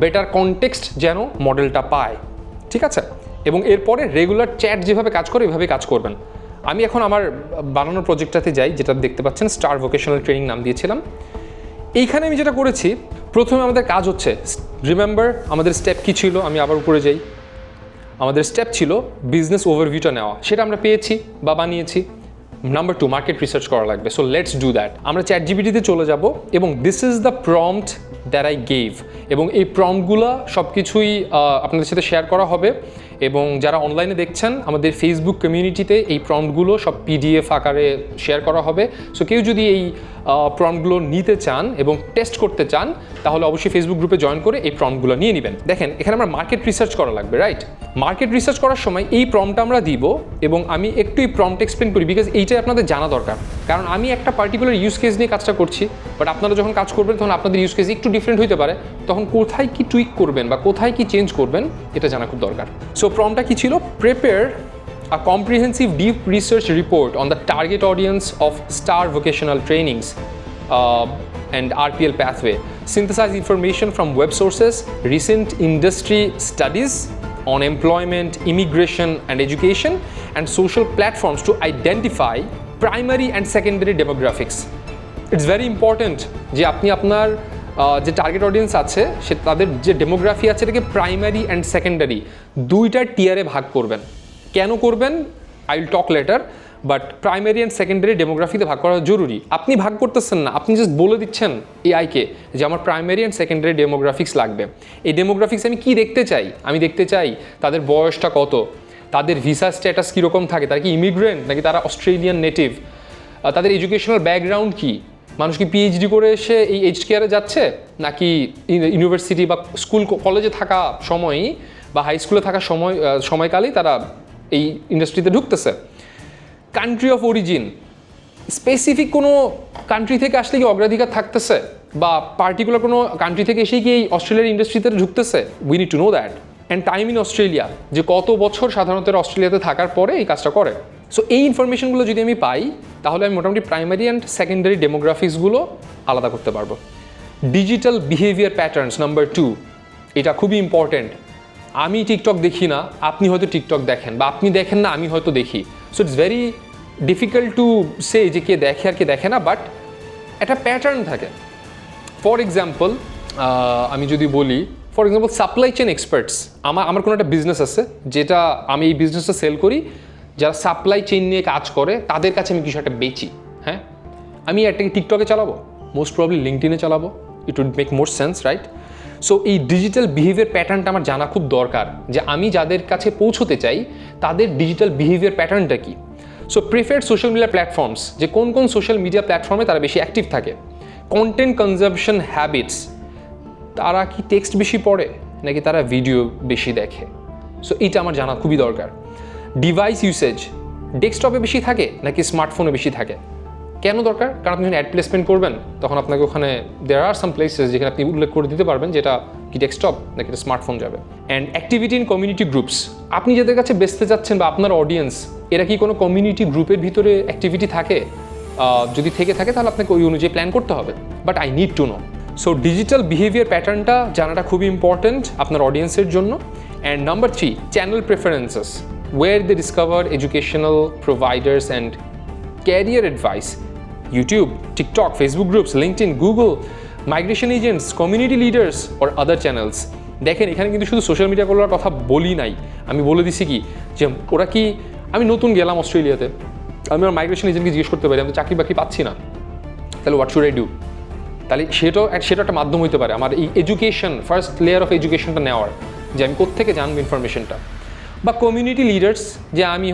বেটার কনটেক্সট যেন মডেলটা পায়, ঠিক আছে? এবং এরপরে রেগুলার চ্যাট যেভাবে কাজ করে এভাবে কাজ করবেন। আমি এখন আমার বানানোর প্রজেক্টটাতে যাই, যেটা দেখতে পাচ্ছেন স্টার ভোকেশনাল ট্রেনিং নাম দিয়েছিলাম। এইখানে আমি যেটা করেছি, প্রথমে আমাদের কাজ হচ্ছে, রিমেম্বার আমাদের স্টেপ কী ছিল, আমি আবার উপরে যাই। আমাদের স্টেপ ছিল বিজনেস ওভারভিউটা নেওয়া, সেটা আমরা পেয়েছি বা বানিয়েছি। নাম্বার 2, মার্কেট রিসার্চ করা লাগবে। So let's do that. আমরা চ্যাটজিপিটিতে চলে যাব এবং this is the prompt that I gave, এবং এই প্রম্পটগুলো সব কিছুই আপনাদের সাথে শেয়ার করা হবে। এবং যারা অনলাইনে দেখছেন আমাদের ফেসবুক কমিউনিটিতে এই প্রম্পটগুলো সব PDF আকারে শেয়ার করা হবে। সো কেউ যদি এই প্রম্পটগুলো নিতে চান এবং টেস্ট করতে চান তাহলে অবশ্যই ফেসবুক গ্রুপে জয়েন করে এই প্রম্পটগুলো নিয়ে নেবেন। দেখেন এখানে আমার মার্কেট রিসার্চ করা লাগবে, রাইট? মার্কেট রিসার্চ করার সময় এই প্রম্পটটা আমরা দিব এবং আমি একটু এই প্রম্পট এক্সপ্লেন করি, বিকজ এইটাই আপনাদের জানা দরকার। কারণ আমি একটা পার্টিকুলার ইউজ কেস নিয়ে কাজটা করছি, বাট আপনারা যখন কাজ করবেন তখন আপনাদের ইউজ কেস একটু ডিফারেন্ট হতে পারে, তখন কোথায় কি টুইক করবেন বা কোথায় কি চেঞ্জ করবেন এটা জানা খুব দরকার। সো প্রম্পটটা কি ছিল? Prepare a comprehensive deep research report on the target audience of STAR vocational trainings and RPL pathway. Synthesize information from web sources, recent industry studies on employment, immigration and education, and social platforms to identify primary and secondary demographics. It's very important যে আপনি আপনার যে target audience আছে সে তাদের যে demography আছে এটাকে primary and secondary দুইটা টিয়ারে ভাগ করবেন। কেন করবেন I will talk later, but primary and secondary ডেমোগ্রাফিতে ভাগ করা জরুরি। আপনি ভাগ করতেছেন না, আপনি জাস্ট বলে দিচ্ছেন এআইকে যে আমার প্রাইমারি অ্যান্ড সেকেন্ডারি ডেমোগ্রাফিক্স লাগবে। এই ডেমোগ্রাফিক্স আমি কি দেখতে চাই? আমি দেখতে চাই তাদের বয়সটা কত, তাদের ভিসা স্ট্যাটাস কীরকম থাকে, তারা কি ইমিগ্রেন্ট নাকি তারা অস্ট্রেলিয়ান নেটিভ, তাদের এডুকেশনাল ব্যাকগ্রাউন্ড কি, মানুষ কি PhD করে এসে এই এইচড কেয়ারে যাচ্ছে নাকি ইউনিভার্সিটি বা স্কুল কলেজে থাকা সময়ই বা হাই স্কুলে থাকা সময়কালেই তারা এই ইন্ডাস্ট্রিতে ঢুকতেছে। কান্ট্রি অফ অরিজিন, স্পেসিফিক কোনো কান্ট্রি থেকে আসলে কি অগ্রাধিকার থাকতেছে বা পার্টিকুলার কোনো কান্ট্রি থেকে এসেই কি এই অস্ট্রেলিয়ার ইন্ডাস্ট্রিতে ঢুকতেছে, we need to know that. And time in Australia, যে কত বছর সাধারণত অস্ট্রেলিয়াতে থাকার পরে এই কাজটা করে। সো এই ইনফরমেশনগুলো যদি আমি পাই তাহলে আমি মোটামুটি প্রাইমারি অ্যান্ড সেকেন্ডারি ডেমোগ্রাফিক্সগুলো আলাদা করতে পারবো। ডিজিটাল বিহেভিয়ার প্যাটার্নস নাম্বার 2, এটা খুবই ইম্পর্ট্যান্ট। আমি টিকটক দেখি না, আপনি হয়তো টিকটক দেখেন, বা আপনি দেখেন না আমি হয়তো দেখি। So it's very difficult to say যে কে দেখে আর কে দেখে না, বাট একটা প্যাটার্ন থাকে। ফর এক্সাম্পল আমি যদি বলি, for example supply chain experts, আমার কোনো একটা বিজনেস আছে যেটা আমি এই বিজনেসটা সেল করি, যারা সাপ্লাই চেইন নিয়ে কাজ করে তাদের কাছে আমি কিছু একটা বেচি। হ্যাঁ, আমি এটাকে টিকটকে চালাবো, মোস্ট প্রবলি লিঙ্কডইনে চালাবো, it would make more sense, right? So এই ডিজিটাল বিহেভিয়ার প্যাটার্নটা আমার জানা খুব দরকার, যে আমি যাদের কাছে পৌঁছতে চাই তাদের ডিজিটাল বিহেভিয়ার প্যাটার্নটা কি। So preferred social media platforms, যে কোন কোন সোশ্যাল মিডিয়া প্ল্যাটফর্মে তারা বেশি অ্যাক্টিভ থাকে। কন্টেন্ট কনজাম্পশন হ্যাবিটস, তারা কি টেক্সট বেশি পড়ে নাকি তারা ভিডিও বেশি দেখে। সো এইটা আমার জানা খুবই দরকার। ডিভাইস ইউসেজ, ডেস্কটপে বেশি থাকে নাকি স্মার্টফোনে বেশি থাকে। কেন দরকার? কারণ আপনি যখন অ্যাড প্লেসমেন্ট করবেন তখন আপনাকে ওখানে দেয়ার আর সাম প্লেসেস যেখানে আপনি উল্লেখ করে দিতে পারবেন যেটা কি ডেস্কটপ নাকি এটা স্মার্টফোন যাবে। And activity in community groups, আপনি যাদের কাছে বেচতে যাচ্ছেন বা আপনার অডিয়েন্স, এরা কি কোনো কমিউনিটি গ্রুপের ভিতরে অ্যাক্টিভিটি থাকে? যদি থেকে থাকে তাহলে আপনাকে ওই অনুযায়ী প্ল্যান করতে হবে। But I need to no. So digital behaviour প্যাটার্নটা জানাটা খুবই ইম্পর্ট্যান্ট আপনার অডিয়েন্সের জন্য। And number 3, channel preferences, where they discover educational providers and career advice. YouTube, TikTok, Facebook groups, LinkedIn, Google, migration agents, community leaders or other channels. দেখেন এখানে কিন্তু শুধু সোশ্যাল মিডিয়াগুলোর কথা বলি নাই, আমি বলে দিছি কি যে ওরা কি, আমি নতুন গেলাম অস্ট্রেলিয়াতে, আমি আমার মাইগ্রেশন এজেন্টকে জিজ্ঞেস করতে পারি আমি চাকরি বাকরি পাচ্ছি না, তাহলে হোয়াট শুড আই ডু। তাহলে সেটা একটা মাধ্যম হতে পারে আমার এই এডুকেশন, ফার্স্ট লেয়ার অফ এডুকেশনটা নেওয়ার, যে আমি কোত্থেকে জানবো ইনফরমেশনটা। বা কমিউনিটি লিডার্স, যে আমি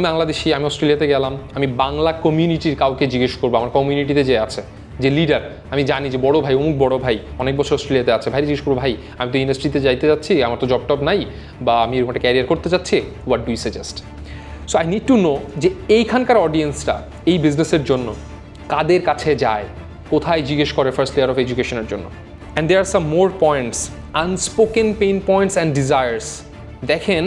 বাংলাদেশি, আমি অস্ট্রেলিয়াতে গেলাম, আমি বাংলা কমিউনিটির কাউকে জিজ্ঞেস করবো, আমার কমিউনিটিতে যে আছে যে লিডার, আমি জানি যে বড় ভাই অমুক বড় ভাই অনেক বছর অস্ট্রেলিয়াতে আছে, ভাই জিজ্ঞেস করবো ভাই আমি তো ইন্ডাস্ট্রিতে যাইতে যাচ্ছি, আমার তো জব টব নাই, বা আমি এরকম একটা ক্যারিয়ার করতে চাচ্ছি, what do you suggest. So I need to know যে এইখানকার অডিয়েন্সটা এই বিজনেসের জন্য কাদের কাছে যায়, কোথায় জিজ্ঞেস করে ফার্স্ট লেয়ার অফ এডুকেশনের জন্য। And there are some more points, unspoken pain points and desires. দেখেন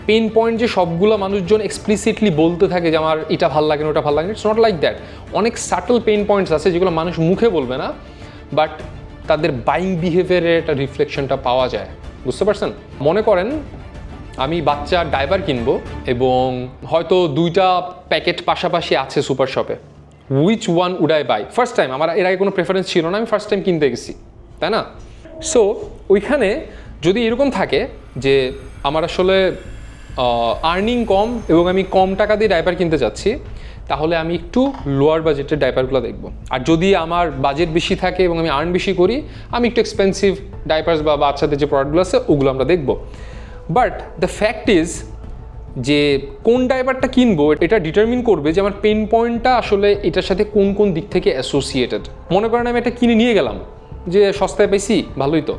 পেইন পয়েন্ট যে সবগুলো মানুষজন এক্সপ্লিসিটলি বলতে থাকে যে আমার এটা ভালো লাগে না ওটা ভালো লাগে না, ইটস নট লাইক দ্যাট। অনেক সাটল পেইন পয়েন্টস আছে যেগুলো মানুষ মুখে বলবে না, বাট তাদের বাইং বিহেভিয়ারের একটা রিফ্লেকশনটা পাওয়া যায়। বুঝতে পারছেন? মনে করেন আমি বাচ্চার ডাইপার কিনবো এবং হয়তো 2টা প্যাকেট পাশাপাশি আছে সুপার শপে, which one would I buy? First time, আমার এর আগে কোনো প্রেফারেন্স ছিল না, আমি ফার্স্ট টাইম কিনতে গেছি, তাই না? সো ওইখানে যদি এরকম থাকে যে আমার আসলে আর্নিং কম এবং আমি কম টাকা দিয়ে ডাইপার কিনতে চাচ্ছি, তাহলে আমি একটু লোয়ার বাজেটের ডাইপারগুলো দেখব। আর যদি আমার বাজেট বেশি থাকে এবং আমি আর্ন বেশি করি, আমি একটু এক্সপেন্সিভ ডাইপার্স বা বাচ্চাদের যে প্রোডাক্টগুলো আছে ওগুলো আমরা দেখব। বাট দ্য ফ্যাক্ট ইজ যে কোন ডাইপারটা কিনবো এটা ডিটারমিন করবে যে আমার পেন পয়েন্টটা আসলে এটার সাথে কোন কোন দিক থেকে অ্যাসোসিয়েটেড। মনে করেন আমি এটা কিনে নিয়ে গেলাম যে সস্তায় পাইছি, ভালোই তো।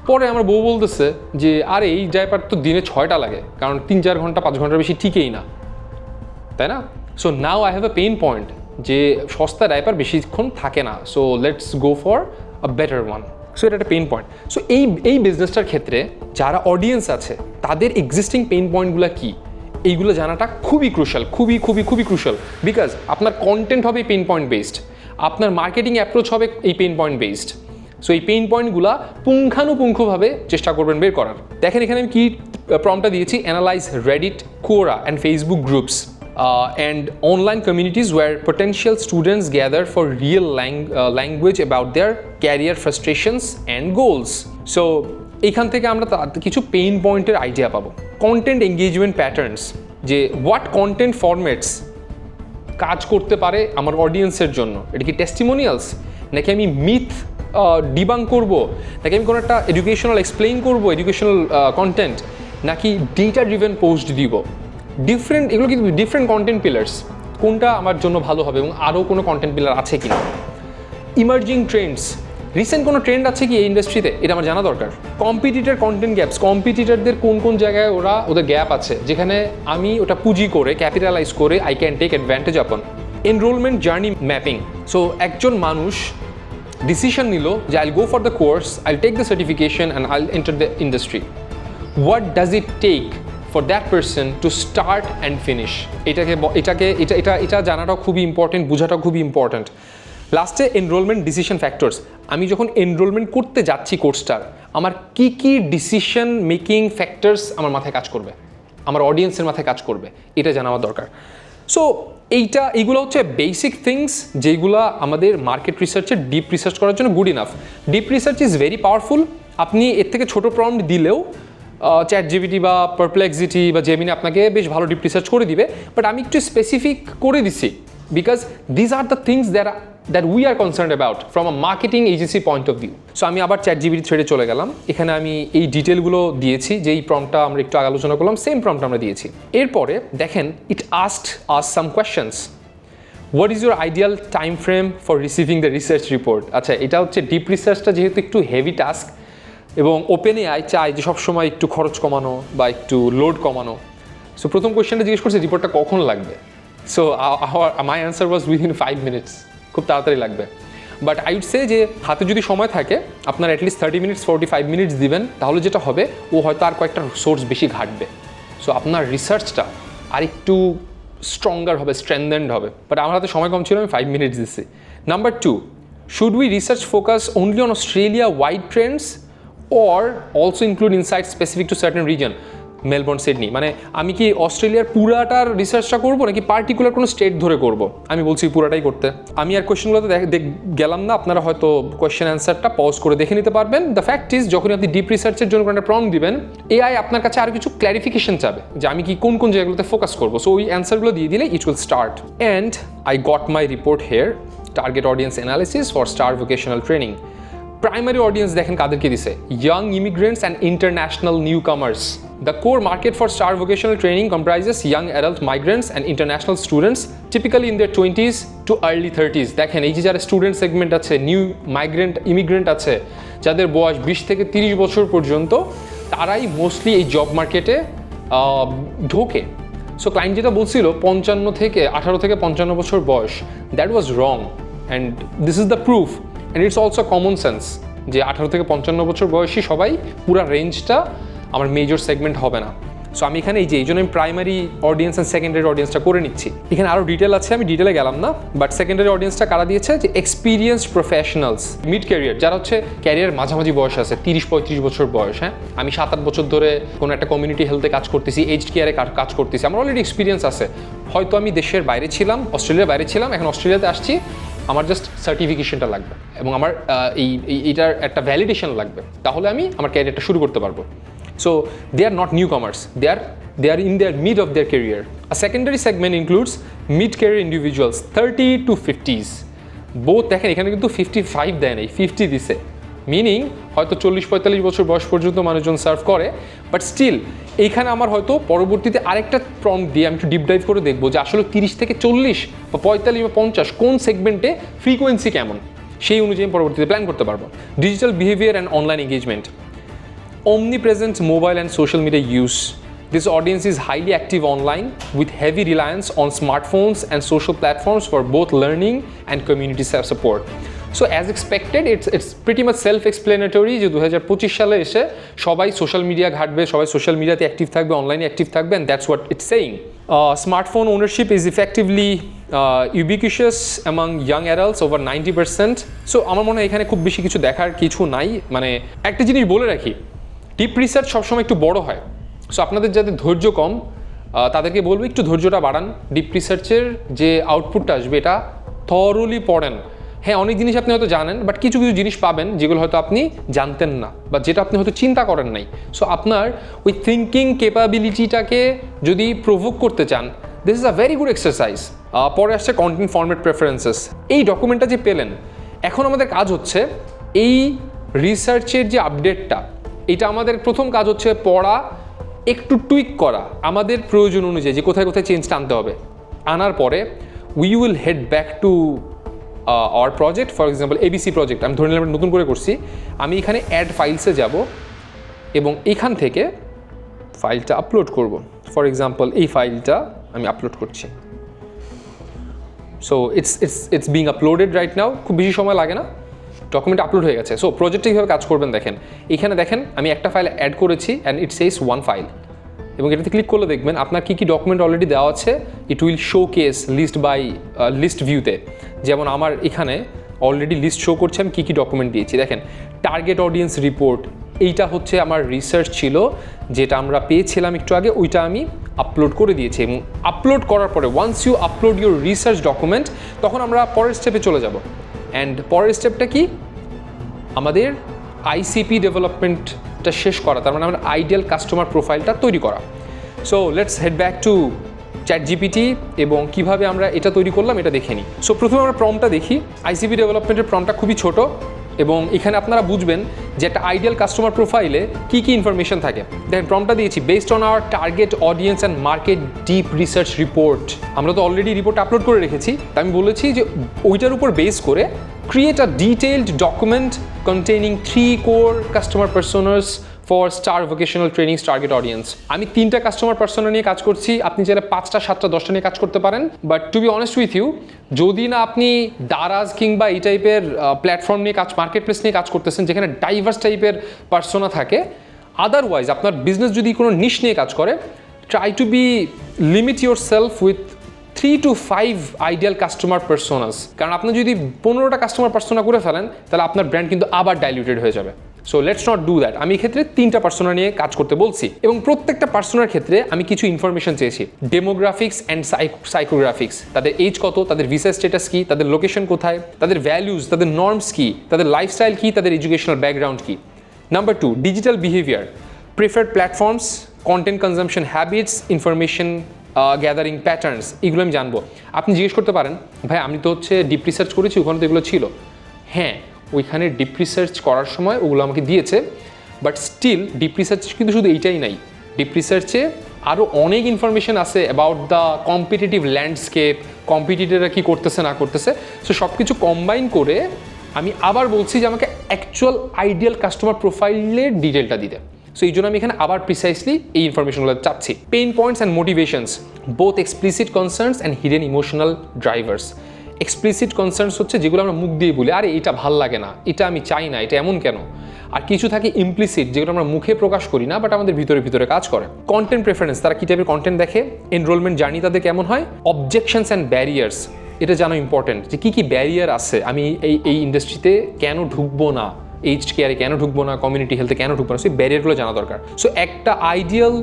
পরে আমার বউ বলতেছে যে আরে এই ডাইপার তো দিনে 6টা লাগে, কারণ 3-4 ঘন্টা 5 ঘন্টার বেশি ঠিকই না, তাই না? So now I have a pain point যে সস্তা ডাইপার বেশিক্ষণ থাকে না, so let's go for a better one. So এটা একটা পেইন পয়েন্ট। সো এই বিজনেসটার ক্ষেত্রে যারা অডিয়েন্স আছে তাদের এক্সিস্টিং পেইন পয়েন্টগুলো কী, এইগুলো জানাটা খুবই ক্রুশাল, খুবই খুবই খুবই ক্রুশাল। বিকজ আপনার কন্টেন্ট হবে পেইন পয়েন্ট বেসড, আপনার মার্কেটিং অ্যাপ্রোচ হবে এই পেইন পয়েন্ট বেসড। সো এই পেইন পয়েন্টগুলো পুঙ্খানুপুঙ্খভাবে চেষ্টা করবেন বের করার। দেখেন এখানে আমি কি প্রম্পটটা দিয়েছি, অ্যানালাইজ রেডিট, কোরা and Facebook groups and online communities where potential students gather for real language about their career frustrations and goals. So এখান থেকে আমরা কিছু পেইন পয়েন্টের আইডিয়া পাবো। কন্টেন্ট এঙ্গেজমেন্ট প্যাটার্নস, যে হোয়াট কন্টেন্ট ফরম্যাটস কাজ করতে পারে আমার অডিয়েন্সের জন্য। এটা কি টেস্টিমোনিয়ালস, নাকি আমি মিথ ডিবাং করব, নাকি আমি কোনো একটা এডুকেশনাল এক্সপ্লেইন করব, এডুকেশনাল কন্টেন্ট, নাকি ডেটা ড্রিভেন পোস্ট দিব। এগুলো কিন্তু ডিফারেন্ট কন্টেন্ট পিলার্স, কোনটা আমার জন্য ভালো হবে এবং আরও কোনো কন্টেন্ট পিলার আছে কি না। ইমার্জিং ট্রেন্ডস, রিসেন্ট কোনো ট্রেন্ড আছে কি এই ইন্ডাস্ট্রিতে, এটা আমার জানা দরকার। কম্পিটিটর কন্টেন্ট গ্যাপস, কম্পিটিটরদের কোন কোন জায়গায় ওদের গ্যাপ আছে যেখানে আমি ওটা পুঁজি করে ক্যাপিটালাইজ করে I can take advantage upon. Enrolment journey mapping, so একজন মানুষ ডিসিশন নিল যে I'll go for the course, I'll take the certification and I'll enter the industry. What does it take for that person to start and finish? এটা জানাটাও খুবই important, বোঝাটাও খুবই important. লাস্টে enrolment decision factors, আমি যখন enrolment করতে যাচ্ছি কোর্সটার, আমার কি কি ডিসিশন মেকিং ফ্যাক্টরস আমার মাথায় কাজ করবে, আমার অডিয়েন্সের মাথায় কাজ করবে, এটা জানা আমার দরকার। সো এইগুলো হচ্ছে বেসিক থিংস যেগুলো আমাদের মার্কেট রিসার্চের ডিপ রিসার্চ করার জন্য good enough. Deep research is very powerful. আপনি এর থেকে ছোটো প্রম্পট দিলেও চ্যাটজিপিটি বা পারপ্লেক্সিটি বা জেমিনি আপনাকে বেশ ভালো ডিপ রিসার্চ করে দিবে, বাট আমি একটু স্পেসিফিক করে দিছি because these are the things that that we are concerned about from a marketing agency point of view. So আমি আবার ChatGPT থ্রেডে চলে গেলাম, এখানে আমি এই ডিটেলগুলো দিয়েছি, যেই প্রম্পটটা আমরা একটু আগে আলোচনা করলাম সেম প্রম্পট আমরা দিয়েছি। এরপরে দেখেন ইট asked us some questions. What is your ideal time frame for receiving the research report? আচ্ছা, এটা হচ্ছে ডিপ রিসার্চটা যেহেতু একটু হেভি টাস্ক এবং OpenAI চায় যে সবসময় একটু খরচ কমানো বা একটু লোড কমানো। সো প্রথম কোয়েশ্চেনটা জিজ্ঞেস করছে রিপোর্টটা কখন লাগবে। So my answer was within 5 minutes, খুব তাড়াতাড়ি লাগবে। বাট আই উড সে যে হাতে যদি সময় থাকে আপনার অ্যাটলিস্ট 30 minutes 45 minutes দিবেন, তাহলে যেটা হবে ও হয়তো আর কয়েকটা সোর্স বেশি ঘাটবে। সো আপনার রিসার্চটা আর একটু স্ট্রঙ্গার হবে, স্ট্রেনথেন্ড হবে। বাট আমার হাতে সময় কম ছিল, আমি 5 minutes দিচ্ছি। Number 2, should we research focus only on Australia wide Trends or also include insights specific to certain region? Melbourne, Sydney, মানে আমি কি অস্ট্রেলিয়ার পুরাটার রিসার্চটা করবো নাকি পার্টিকুলার কোনো স্টেট ধরে করব? আমি বলছি পুরাটাই করতে। আমি আর কোয়েশ্চেনগুলোতে গেলাম না, আপনারা হয়তো কোয়েশ্চেন অ্যান্সারটা পজ করে দেখে নিতে পারবেন। দ্য ফ্যাক্ট ইজ, যখন আপনি ডিপ রিসার্চের জন্য কোনো একটা প্রম্পট দিবেন, এআই আপনার কাছে আরও কিছু ক্ল্যারিফিকেশন চাবে যে আমি কি কোন কোন জায়গাগুলোতে ফোকাস করবো। সো ওই অ্যান্সারগুলো দিয়ে দিলে it will start. And I got my report here, target audience analysis for star vocational training. Primary audience দেখেন কাদেরকে দিছে, young immigrants and international newcomers. The core market for STAR vocational training comprises young adult migrants and international students, typically in their 20s to early 30s. দেখেন এই যে যারা student segment আছে, new migrant immigrant আছে, যাদের বয়স 20 থেকে 30 বছর পর্যন্ত, তারাই মোস্টলি এই জব মার্কেটে ঢোকে। সো ক্লায়েন্ট যেটা বলছিল 18 থেকে 55 বছর বয়স, that was wrong and this is the proof and it's also common sense যে 18 থেকে 55 বছর বয়সী সবাই পুরা রেঞ্জটা আমার মেজর সেগমেন্ট হবে না। সো আমি এখানে এই জন্য আমি প্রাইমারি অডিয়েন্স অ্যান্ড সেকেন্ডারি অডিয়েন্সটা করে নিচ্ছি। এখানে আরও ডিটেল আছে, আমি ডিটেলে গেলাম না। বাট সেকেন্ডারি অডিয়েন্সটা কারা দিয়েছে, যে এক্সপিরিয়েন্সড প্রফেশনালস, মিড ক্যারিয়ার, যারা হচ্ছে ক্যারিয়ার মাঝামাঝি বয়স আছে, 30-35 বছর বয়স। হ্যাঁ, আমি 7-8 বছর ধরে কোনো একটা কমিউনিটি হেলথে কাজ করতেছি, এইজড কেয়ারে কাজ করতেছি, আমার অলরেডি এক্সপিরিয়েন্স আছে। হয়তো আমি দেশের বাইরে ছিলাম, অস্ট্রেলিয়ার বাইরে ছিলাম, এখন অস্ট্রেলিয়াতে আসছি, আমার জাস্ট সার্টিফিকেশনটা লাগবে এবং আমার এইটার একটা ভ্যালিডেশন লাগবে, তাহলে আমি আমার ক্যারিয়ারটা শুরু করতে পারবো। So they are not newcomers, they are in their mid of their career. A secondary segment includes mid-career individuals 30 to 50s. Both দেখেন এখানে কিন্তু 55 দেয় নাই, 50 দিছে, মিনিং হয়তো 40-45 বছর বয়স পর্যন্ত মানুষজন সার্ভ করে। বাট স্টিল এইখানে আমার হয়তো পরবর্তীতে আরেকটা প্রম্পট দিয়ে আমি একটু ডিপ ডাইভ করে দেখবো যে আসলে 30 থেকে 40 বা 45 বা 50 কোন সেগমেন্টে ফ্রিকোয়েন্সি কেমন, সেই অনুযায়ী পরবর্তীতে প্ল্যান করতে পারবো। Digital behaviour and online engagement, omnipresent mobile and social media use. This audience is highly active online with heavy reliance on smartphones and social platforms for both learning and community self-support. So as expected, it's pretty much self-explanatory যে 2025 সালে এসে সবাই social media ঘাটবে, সবাই social মিডিয়াতে active থাকবে, অনলাইনে active থাকবে, and that's what it's saying. Smartphone ownership is effectively ubiquitous among young adults, over 90%. So আমার মনে হয় এখানে খুব বেশি কিছু দেখার কিছু নাই। মানে একটা জিনিস বলে রাখি, ডিপ রিসার্চ সবসময় একটু বড় হয়। সো আপনাদের যাদের ধৈর্য কম তাদেরকে বলবো একটু ধৈর্যটা বাড়ান। ডিপ রিসার্চের যে আউটপুটটা আসবে এটা থরলি পড়েন। হ্যাঁ, অনেক জিনিস আপনি হয়তো জানেন, বাট কিছু কিছু জিনিস পাবেন যেগুলো হয়তো আপনি জানতেন না বা যেটা আপনি হয়তো চিন্তা করেন নাই। সো আপনার ওই থিঙ্কিং ক্যাপাবিলিটিটাকে যদি প্রভোক করতে চান, this is a very good exercise. পরে আসছে কন্টেন্ট ফরম্যাট প্রেফারেন্সেস। এই ডকুমেন্টটা যে পেলেন, এখন আমাদের কাজ হচ্ছে এই রিসার্চের যে আপডেটটা, এটা আমাদের প্রথম কাজ হচ্ছে পড়া, একটু টুইক করা আমাদের প্রয়োজন অনুযায়ী যে কোথায় কোথায় চেঞ্জটা আনতে হবে। আনার পরে we will head back to our project. For example ABC project আমি ধরে নিলাম নতুন করে করছি, আমি এখানে অ্যাড ফাইলসে যাব এবং এখান থেকে ফাইলটা আপলোড করব। ফর এক্সাম্পল এই ফাইলটা আমি আপলোড করছি। So it's being uploaded right now, খুব বেশি সময় লাগে না, ডকুমেন্ট আপলোড হয়ে গেছে। সো প্রজেক্টে কীভাবে কাজ করবেন দেখেন, এখানে দেখেন আমি একটা ফাইল অ্যাড করেছি অ্যান্ড ইট সেজ 1 ফাইল, এবং এটাতে ক্লিক করলে দেখবেন আপনার কী কী ডকুমেন্ট অলরেডি দেওয়া আছে। It will show case list by list ভিউতে, যেমন আমার এখানে অলরেডি লিস্ট শো করছে আমি কী কী ডকুমেন্ট দিয়েছি। দেখেন টার্গেট অডিয়েন্স রিপোর্ট, এইটা হচ্ছে আমার রিসার্চ ছিল যেটা আমরা পেয়েছিলাম একটু আগে, ওইটা আমি আপলোড করে দিয়েছি। এবং আপলোড করার পরে once you upload your research document, তখন আমরা পরের স্টেপে চলে যাব। অ্যান্ড পরের স্টেপটা কি, আমাদের ICP ডেভেলপমেন্টটা শেষ করা, তার মানে আমার আইডিয়াল কাস্টমার প্রোফাইলটা তৈরি করা। So let's head back to ChatGPT এবং কিভাবে আমরা এটা তৈরি করলাম এটা দেখে নিই। সো প্রথমে আমরা প্রম্পটটা দেখি। আইসিপি ডেভেলপমেন্টের প্রম্পটটা খুবই ছোট এবং এখানে আপনারা বুঝবেন যে একটা আইডিয়াল কাস্টমার প্রোফাইলে কী কী ইনফরমেশন থাকে। দেখেন প্রম্পটটা দিয়েছি, based on our target audience and market deep research report. আমরা তো অলরেডি রিপোর্ট আপলোড করে রেখেছি, তা আমি বলেছি যে ওইটার উপর বেস করে create a detailed document containing 3 core customer personas for Star Vocational Training's target audience. আমি 3টা কাস্টমার পার্সোনা নিয়ে কাজ করছি, আপনি চাইলে 5টা 7টা 10টা নিয়ে কাজ করতে পারেন। But to be honest with you, যদি না আপনি দারাজ কিংবা এই টাইপের প্ল্যাটফর্ম নিয়ে কাজ, মার্কেট প্লেস নিয়ে কাজ করতেছেন যেখানে ডাইভার্স টাইপের পার্সোনা থাকে, আদারওয়াইজ আপনার বিজনেস যদি কোনো নিশ নিয়ে কাজ করে, try to be limit yourself with 3 to 5 ideal customer personas. কারণ আপনি যদি 15টা কাস্টমার পার্সোনা করে ফেলেন তাহলে আপনার ব্র্যান্ড কিন্তু আবার ডাইলিউটেড হয়ে যাবে। So let's not do that. আমি এক্ষেত্রে 3টা পার্সোনা নিয়ে কাজ করতে বলছি এবং প্রত্যেকটা পার্সোনার ক্ষেত্রে আমি কিছু ইনফরমেশন চেয়েছি। ডেমোগ্রাফিক্স অ্যান্ড সাইকোগ্রাফিক্স, তাদের এজ কত, তাদের ভিসা স্ট্যাটাস কী, তাদের লোকেশন কোথায়, তাদের ভ্যালুজ, তাদের নর্মস কী, তাদের লাইফস্টাইল কী, তাদের এডুকেশনাল ব্যাকগ্রাউন্ড কী। Number 2, digital behaviour, preferred platforms, content consumption habits, information gathering patterns, এগুলো আমি জানবো। আপনি জিজ্ঞেস করতে পারেন, ভাই আমি তো হচ্ছে ডিপ রিসার্চ করেছি, ওখানে তো এগুলো ছিল। হ্যাঁ, ওইখানে ডিপ রিসার্চ করার সময় ওগুলো আমাকে দিয়েছে, বাট স্টিল ডিপ রিসার্চ কিন্তু শুধু এইটাই নাই। ডিপ রিসার্চে আরও অনেক ইনফরমেশন আছে অ্যাবাউট দ্য কম্পিটিটিভ ল্যান্ডস্কেপ, কম্পিটিটররা কী করতেছে না করতেছে। সো সব কিছু কম্বাইন করে আমি আবার বলছি যে আমাকে অ্যাকচুয়াল আইডিয়াল কাস্টমার প্রোফাইলের ডিটেলটা দিতে। সো এই জন্য আমি এখানে আবার প্রিসাইসলি এই ইনফরমেশনগুলো চাচ্ছি। Pain points and motivations, both explicit concerns and hidden emotional drivers. Explicit concerns হচ্ছে যেগুলো আমরা মুখ দিয়ে বলি, আরে এটা ভাল লাগে না, এটা আমি চাই না, এটা এমন কেন। আর কিছু থাকে ইমপ্লিসিট, যেগুলো আমরা মুখে প্রকাশ করি না বাট আমাদের ভিতরে ভিতরে কাজ করে। কন্টেন্ট প্রেফারেন্স, তারা কী টাইপের কন্টেন্ট দেখে, এনরোলমেন্ট জার্নি তাদের কেমন হয়। অবজেকশনস অ্যান্ড ব্যারিয়ার্স, এটা জানো ইম্পর্টেন্ট যে কী কী ব্যারিয়ার আছে, আমি এই ইন্ডাস্ট্রিতে কেন ঢুকবো না, এইজ কেয়ারে কেন ঢুকবো না, কমিউনিটি হেলথে কেন ঢুকবো না, সেই ব্যারিয়ারগুলো জানা দরকার। সো একটা আইডিয়াল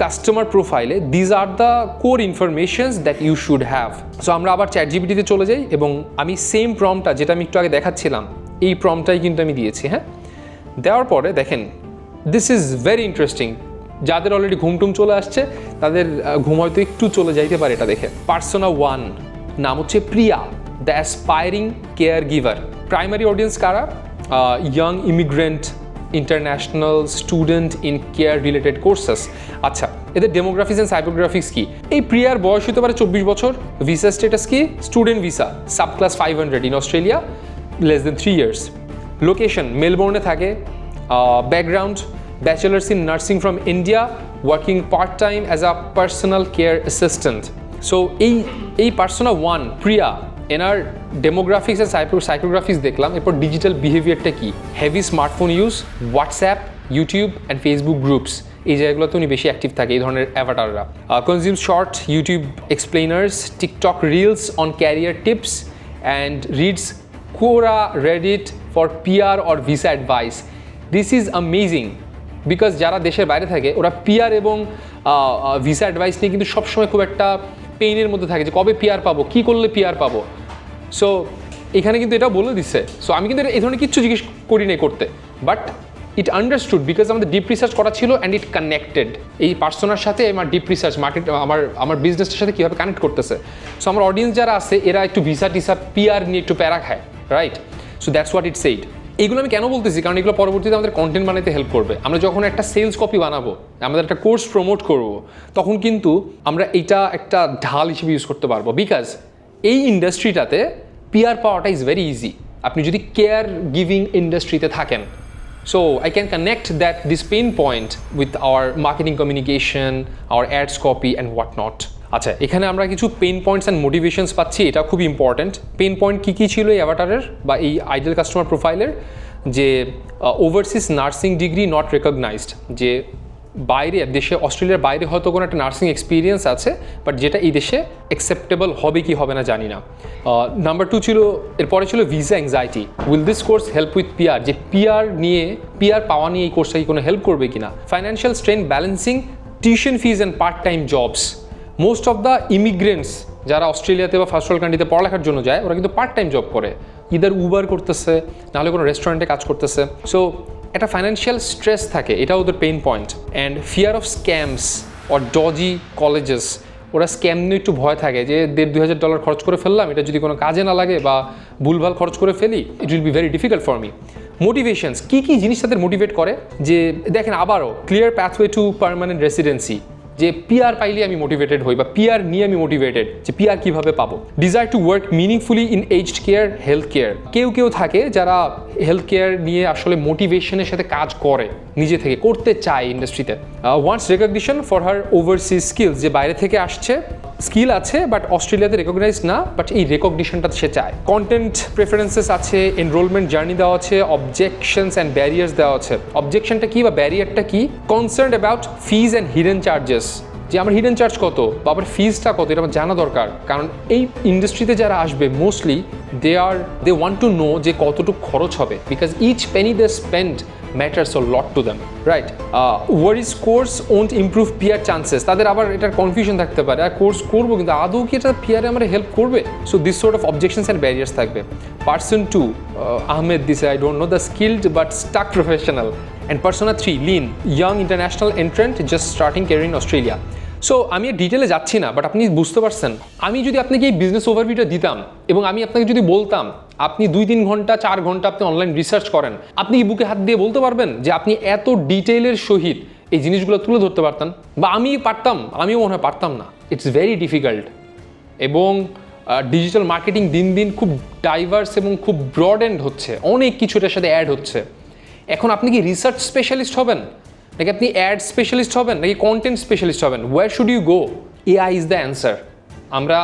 কাস্টমার প্রোফাইলে these are the core informations that you should have. So আমরা আবার ChatGPT-তে চলে যাই এবং আমি সেম প্রম্পটটা যেটা আমি একটু আগে দেখাচ্ছিলাম, এই প্রম্পটটাই কিন্তু আমি দিয়েছি। হ্যাঁ, দেওয়ার পরে দেখেন, দিস ইজ ভেরি ইন্টারেস্টিং। যাদের অলরেডি ঘুমটুম চলে আসছে তাদের ঘুম হয়তো একটু চলে যাইতে পারে এটা দেখে। পার্সোনা 1 নাম হচ্ছে Priya, the aspiring caregiver. Primary audience কারা? Young immigrant, international student in care related courses. আচ্ছা, এদের ডেমোগ্রাফিক্স অ্যান্ড সাইকোগ্রাফিক্স কি? এই প্রিয়ার বয়স হতে পারে 24 বছর। ভিসা স্ট্যাটাস কি? Student visa, subclass 500 in Australia, less than 3 years. Location মেলবোর্নে থাকে। Background, bachelor's in nursing from India, working part time as a personal care assistant. So এই পার্সোনা 1 প্রিয়া, এনার ডেমোগ্রাফিক্স আর সাইকোগ্রাফিক্স দেখলাম। এরপর ডিজিটাল বিহেভিয়ারটা কি? Heavy smartphone use, WhatsApp, YouTube and Facebook groups, এই জায়গাগুলোতে উনি বেশি অ্যাক্টিভ থাকে, এই ধরনের অ্যাভাটাররা। Consume short YouTube এক্সপ্লেনার্স, TikTok reels on career tips and reads Quora, Reddit for PR or visa advice. This is amazing because যারা দেশের বাইরে থাকে ওরা PR এবং ভিসা অ্যাডভাইস নিয়ে কিন্তু সবসময় খুব একটা পেইনের মধ্যে থাকে যে কবে PR পাবো, কী করলে PR পাবো। সো এখানে কিন্তু এটা বলে দিচ্ছে। সো আমি কিন্তু এই ধরনের কিচ্ছু জিজ্ঞেস করি নাই করতে, বাট ইট আন্ডারস্টুড বিকজ আমাদের ডিপ রিসার্চ করা ছিল অ্যান্ড ইট কানেক্টেড। এই পার্সোনার সাথে আমার ডিপ রিসার্চ মার্কেট আমার বিজনেসটার সাথে কীভাবে কানেক্ট করতেছে। সো আমার অডিয়েন্স যারা আছে এরা একটু ভিসা টিসা PR নিয়ে একটু প্যারা খায়, right? So that's what it said. এইগুলো আমি কেন বলতেছি? কারণ এগুলো পরবর্তীতে আমাদের কন্টেন্ট বানাতে হেল্প করবে। আমরা যখন একটা সেলস কপি বানাবো, আমাদের একটা কোর্স প্রমোট করব, তখন কিন্তু আমরা এইটা একটা ঢাল হিসেবে ইউজ করতে পারবো। বিকজ এই ইন্ডাস্ট্রিটাতে PR পাওয়াটা ইজ ভেরি ইজি আপনি যদি কেয়ার গিভিং ইন্ডাস্ট্রিতে থাকেন। So I can connect this pain point with our marketing communication, our ads copy and whatnot. আচ্ছা, এখানে আমরা কিছু পেইন পয়েন্টস অ্যান্ড মোটিভেশনস পাচ্ছি, এটা খুব ইম্পর্ট্যান্ট। পেইন পয়েন্ট কী কী ছিল এই অ্যাভাটারের বা এই আইডিয়াল কাস্টমার প্রোফাইলের? যে overseas nursing degree not recognised, যে বাইরে দেশে অস্ট্রেলিয়ার বাইরে হয়তো কোনো একটা নার্সিং এক্সপিরিয়েন্স আছে বাট যেটা এই দেশে অ্যাকসেপ্টেবল হবে কি হবে না জানি না। নাম্বার 2 ছিল, এরপরে ছিল visa anxiety. Will this course help with PR, যে PR পাওয়া নিয়ে এই কোর্সটা কি কোনো হেল্প করবে কিনা। Financial strain balancing tuition fees and part time jobs. Most of the immigrants যারা অস্ট্রেলিয়াতে বা ফার্স্ট ওয়ার্ল্ড কান্ট্রিতে পড়ালেখার জন্য যায় ওরা কিন্তু পার্ট টাইম জব করে, ইদার উবার করতেছে নাহলে কোনো রেস্টুরেন্টে কাজ করতেছে। সো একটা ফাইন্যান্সিয়াল স্ট্রেস থাকে, এটা ওদের pain point. And fear of scams or doji colleges ওরা স্ক্যাম নিয়ে একটু ভয় থাকে যে $1,500 খরচ করে ফেললাম, এটা যদি কোনো কাজে না লাগে বা ভুলভাল খরচ করে ফেলি, it will be very difficult for me. Motivations, কী কী জিনিস তাদের মোটিভেট করে? যে দেখেন আবারও clear pathway to permanent residency, যে পিআর পাইলে আমি মোটিভেটেড হই বা পিআর নিয়ে আমি মোটিভেটেড, যে পিআর কীভাবে পাবো। Desire to work meaningfully in aged care, health care, কেউ থাকে যারা হেলথ কেয়ার নিয়ে আসলে মোটিভেশনের সাথে কাজ করে, নিজে থেকে করতে চায় ইন্ডাস্ট্রিতে। Wants recognition for her overseas skills, যে বাইরে থেকে আসছে, স্কিল আছে বাট অস্ট্রেলিয়াতে রেকগনাইজ না, বাট এই রেকগনিশনটা সে চায়। কন্টেন্ট প্রেফারেন্সেস আছে, এনরোলমেন্ট জার্নি দেওয়া আছে, অবজেকশনস অ্যান্ড ব্যারিয়ার্স দেওয়া আছে। অবজেকশনটা কি বা ব্যারিয়ারটা কি? Concern about fees and hidden charges, যে আমার হিডেন চার্জ কত বা আবার ফিজটা কত, এটা আমার জানা দরকার। কারণ এই ইন্ডাস্ট্রিতে যারা আসবে mostly they want to know যে কতটুকু খরচ হবে, because each penny they spend matters a lot to them, right? Worries course won't improve PR chances, তাদের আবার এটার কনফিউশন থাকতে পারে, আর কোর্স করবো কিন্তু আদৌ কি এটা পিয়ারে আমার হেল্প করবে? So this sort of objections and barriers থাকবে। Person 2, Ahmed this I don't know, the skilled but stuck professional. And persona 3, Lynn, young international entrant just starting career in Australia. So আমি ডিটেলে যাচ্ছি না, বাট আপনি বুঝতে পারছেন, আমি যদি আপনাকে এই বিজনেস ওভারভিউটা দিতাম এবং আমি আপনাকে যদি বলতাম আপনি 2-3 ঘন্টা 4 ঘন্টা আপনি অনলাইন রিসার্চ করেন, আপনি কি বুকে হাত দিয়ে বলতে পারবেন যে আপনি এত ডিটেইলের সহিত এই জিনিসগুলো তুলে ধরতে পারতেন? বা আমি পারতাম? আমিও মনে হয় পারতাম না। It's very difficult. এবং ডিজিটাল মার্কেটিং দিন দিন খুব ডাইভার্স এবং খুব ব্রড এন্ড হচ্ছে, অনেক কিছু এটার সাথে অ্যাড হচ্ছে। এখন আপনি কি রিসার্চ স্পেশালিস্ট হবেন, নাকি আপনি অ্যাড স্পেশালিস্ট হবেন, নাকি কন্টেন্ট স্পেশালিস্ট হবেন? Where should you go? AI is the answer. আমরা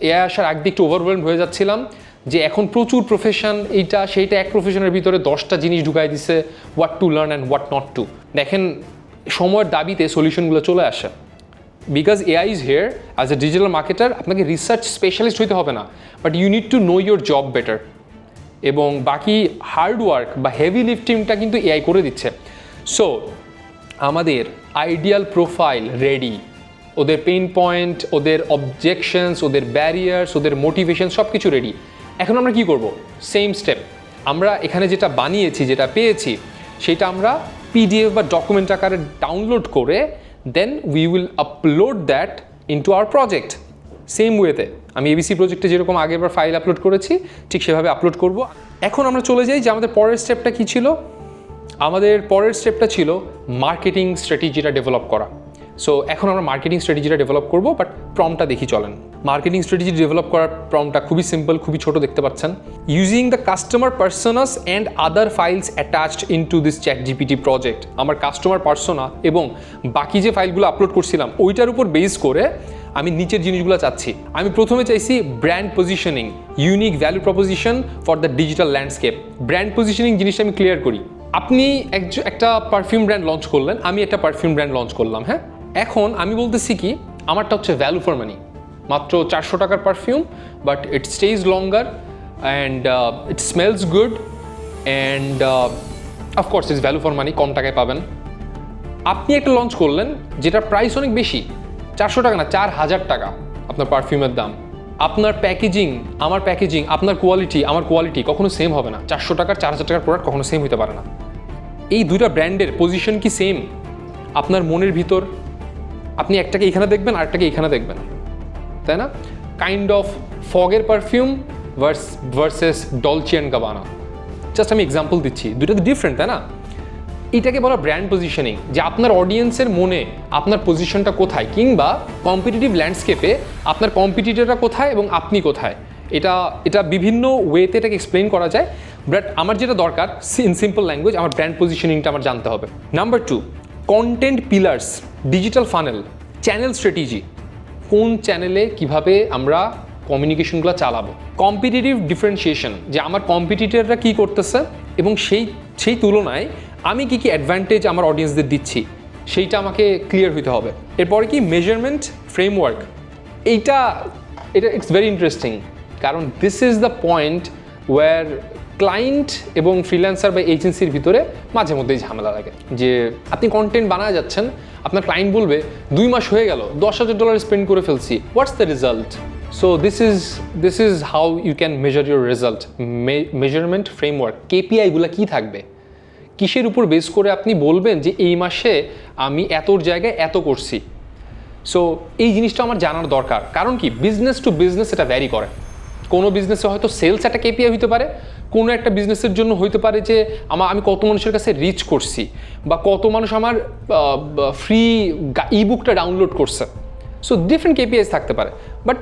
এআই আসার আগে একটু ওভারওয়েলড হয়ে যাচ্ছিলাম যে এখন প্রচুর প্রফেশন, এইটা সেইটা, এক প্রফেশনের ভিতরে 10টা জিনিস ঢুকাই দিছে, what to learn and what not to. দেখেন সময়ের দাবিতে সলিউশনগুলো চলে আসে, because AI is here. As a digital marketer আপনাকে রিসার্চ স্পেশালিস্ট হইতে হবে না, but you need to know your job better. এবং বাকি হার্ড ওয়ার্ক বা হেভি লিফটিংটা কিন্তু এআই করে দিচ্ছে। সো আমাদের আইডিয়াল প্রোফাইল রেডি, ওদের পেইন পয়েন্ট, ওদের অবজেকশনস, ওদের ব্যারিয়ার্স, ওদের মোটিভেশন সব কিছু রেডি। এখন আমরা কি করব? সেম স্টেপ, আমরা এখানে যেটা বানিয়েছি, যেটা পেয়েছি, সেটা আমরা পিডিএফ বা ডকুমেন্ট আকারে ডাউনলোড করে then we will upload that into our project. Same ওয়েতে আমি এবিসি প্রজেক্টে যেরকম আগেরবার ফাইল আপলোড করেছি ঠিক সেভাবে আপলোড করব। এখন আমরা চলে যাই যে আমাদের পরের স্টেপটা কী ছিল। আমাদের পরের স্টেপটা ছিল মার্কেটিং স্ট্র্যাটেজিটা ডেভেলপ করা। সো এখন আমরা মার্কেটিং স্ট্র্যাটেজিটা ডেভেলপ করব, বাট প্রম্পটটা দেখি চলেন। মার্কেটিং স্ট্র্যাটেজি ডেভেলপ করার প্রম্পটটা খুবই সিম্পল, খুবই ছোট দেখতে পাচ্ছেন। Using the customer personas and other files attached into this ChatGPT project. আমার কাস্টমার পার্সোনা এবং বাকি যে ফাইলগুলো আপলোড করছিলাম ওইটার উপর বেস করে আমি নিচের জিনিসগুলো চাচ্ছি। আমি প্রথমে চাইছি brand positioning, unique value proposition for the digital landscape. Brand positioning জিনিসটা আমি ক্লিয়ার করি। আপনি একটা পারফিউম ব্র্যান্ড লঞ্চ করলেন, আমি একটা পারফিউম ব্র্যান্ড লঞ্চ করলাম, হ্যাঁ। এখন আমি বলতেছি কি, আমারটা হচ্ছে ভ্যালু ফর মানি, মাত্র 400 টাকার perfume, but it stays longer and it smells good and of course it's value for money, কম টাকায় পাবেন। আপনি একটা লঞ্চ করলেন যেটার প্রাইস অনেক বেশি, 400 টাকা না, 4000 টাকা আপনার পারফিউমের দাম। আপনার প্যাকেজিং, আমার প্যাকেজিং, আপনার কোয়ালিটি, আমার কোয়ালিটি কখনো সেম হবে না। 400 টাকার 4000 টাকার প্রোডাক্ট কখনো সেম হতে পারে না। এই দুইটা ব্র্যান্ডের পজিশন কি সেম? আপনার মনের ভিতর আপনি একটাকে এখানে দেখবেন আর একটাকে এখানে দেখবেন, তাই না? কাইন্ড অফ ফগের perfume versus Dolce and Gabbana, just আমি এক্সাম্পল দিচ্ছি, দুটো তো ডিফারেন্ট, তাই না? এটাকে বলা ব্র্যান্ড পজিশনিং, যে আপনার অডিয়েন্সের মনে আপনার পজিশনটা কোথায়, কিংবা কম্পিটিটিভ ল্যান্ডস্কেপে আপনার কম্পিটিটররা কোথায় এবং আপনি কোথায়। এটা বিভিন্ন ওয়েতে এটাকে এক্সপ্লেন করা যায়, বাট আমার যেটা দরকার ইন সিম্পল ল্যাঙ্গুয়েজ, আমার ব্র্যান্ড পজিশনিংটা আমার জানতে হবে। Number 2, content pillars, digital funnel, channel strategy. কোন চ্যানেলে কিভাবে আমরা কমিউনিকেশনগুলো চালাবো। কম্পিটিটিভ ডিফারেন্সিয়েশন, যে আমার কম্পিটিটররা কী করতেছে এবং সেই তুলনায় আমি কি অ্যাডভান্টেজ আমার অডিয়েন্সদের দিচ্ছি, সেইটা আমাকে ক্লিয়ার হইতে হবে। এরপরে কি মেজারমেন্ট ফ্রেমওয়ার্ক, এটা ইটস ভেরি ইন্টারেস্টিং, কারণ this is the point where client এবং ফ্রিল্যান্সার বা এজেন্সির ভিতরে মাঝে মধ্যেই ঝামেলা লাগে। যে আপনি কন্টেন্ট বানায় যাচ্ছেন, আপনার ক্লায়েন্ট বলবে 2 মাস হয়ে গেল, $10,000 স্পেন্ড করে ফেলছি, what's the result? So this is how you can measure your result. Measurement framework, কেপিআইগুলো কী থাকবে, কিসের উপর বেস করে আপনি বলবেন যে এই মাসে আমি এতর জায়গায় এত করছি। সো এই জিনিসটা আমার জানার দরকার, কারণ কি বিজনেস টু বিজনেস এটা ভ্যারি করে। কোনো বিজনেসে হয়তো সেলস একটা কেপিআই হতে পারে, কোনো একটা বিজনেসের জন্য হতে পারে যে আমি কত মানুষের কাছে রিচ করছি বা কত মানুষ আমার ফ্রি ইবুকটা ডাউনলোড করছে। সো ডিফারেন্ট কেপিআইস থাকতে পারে, but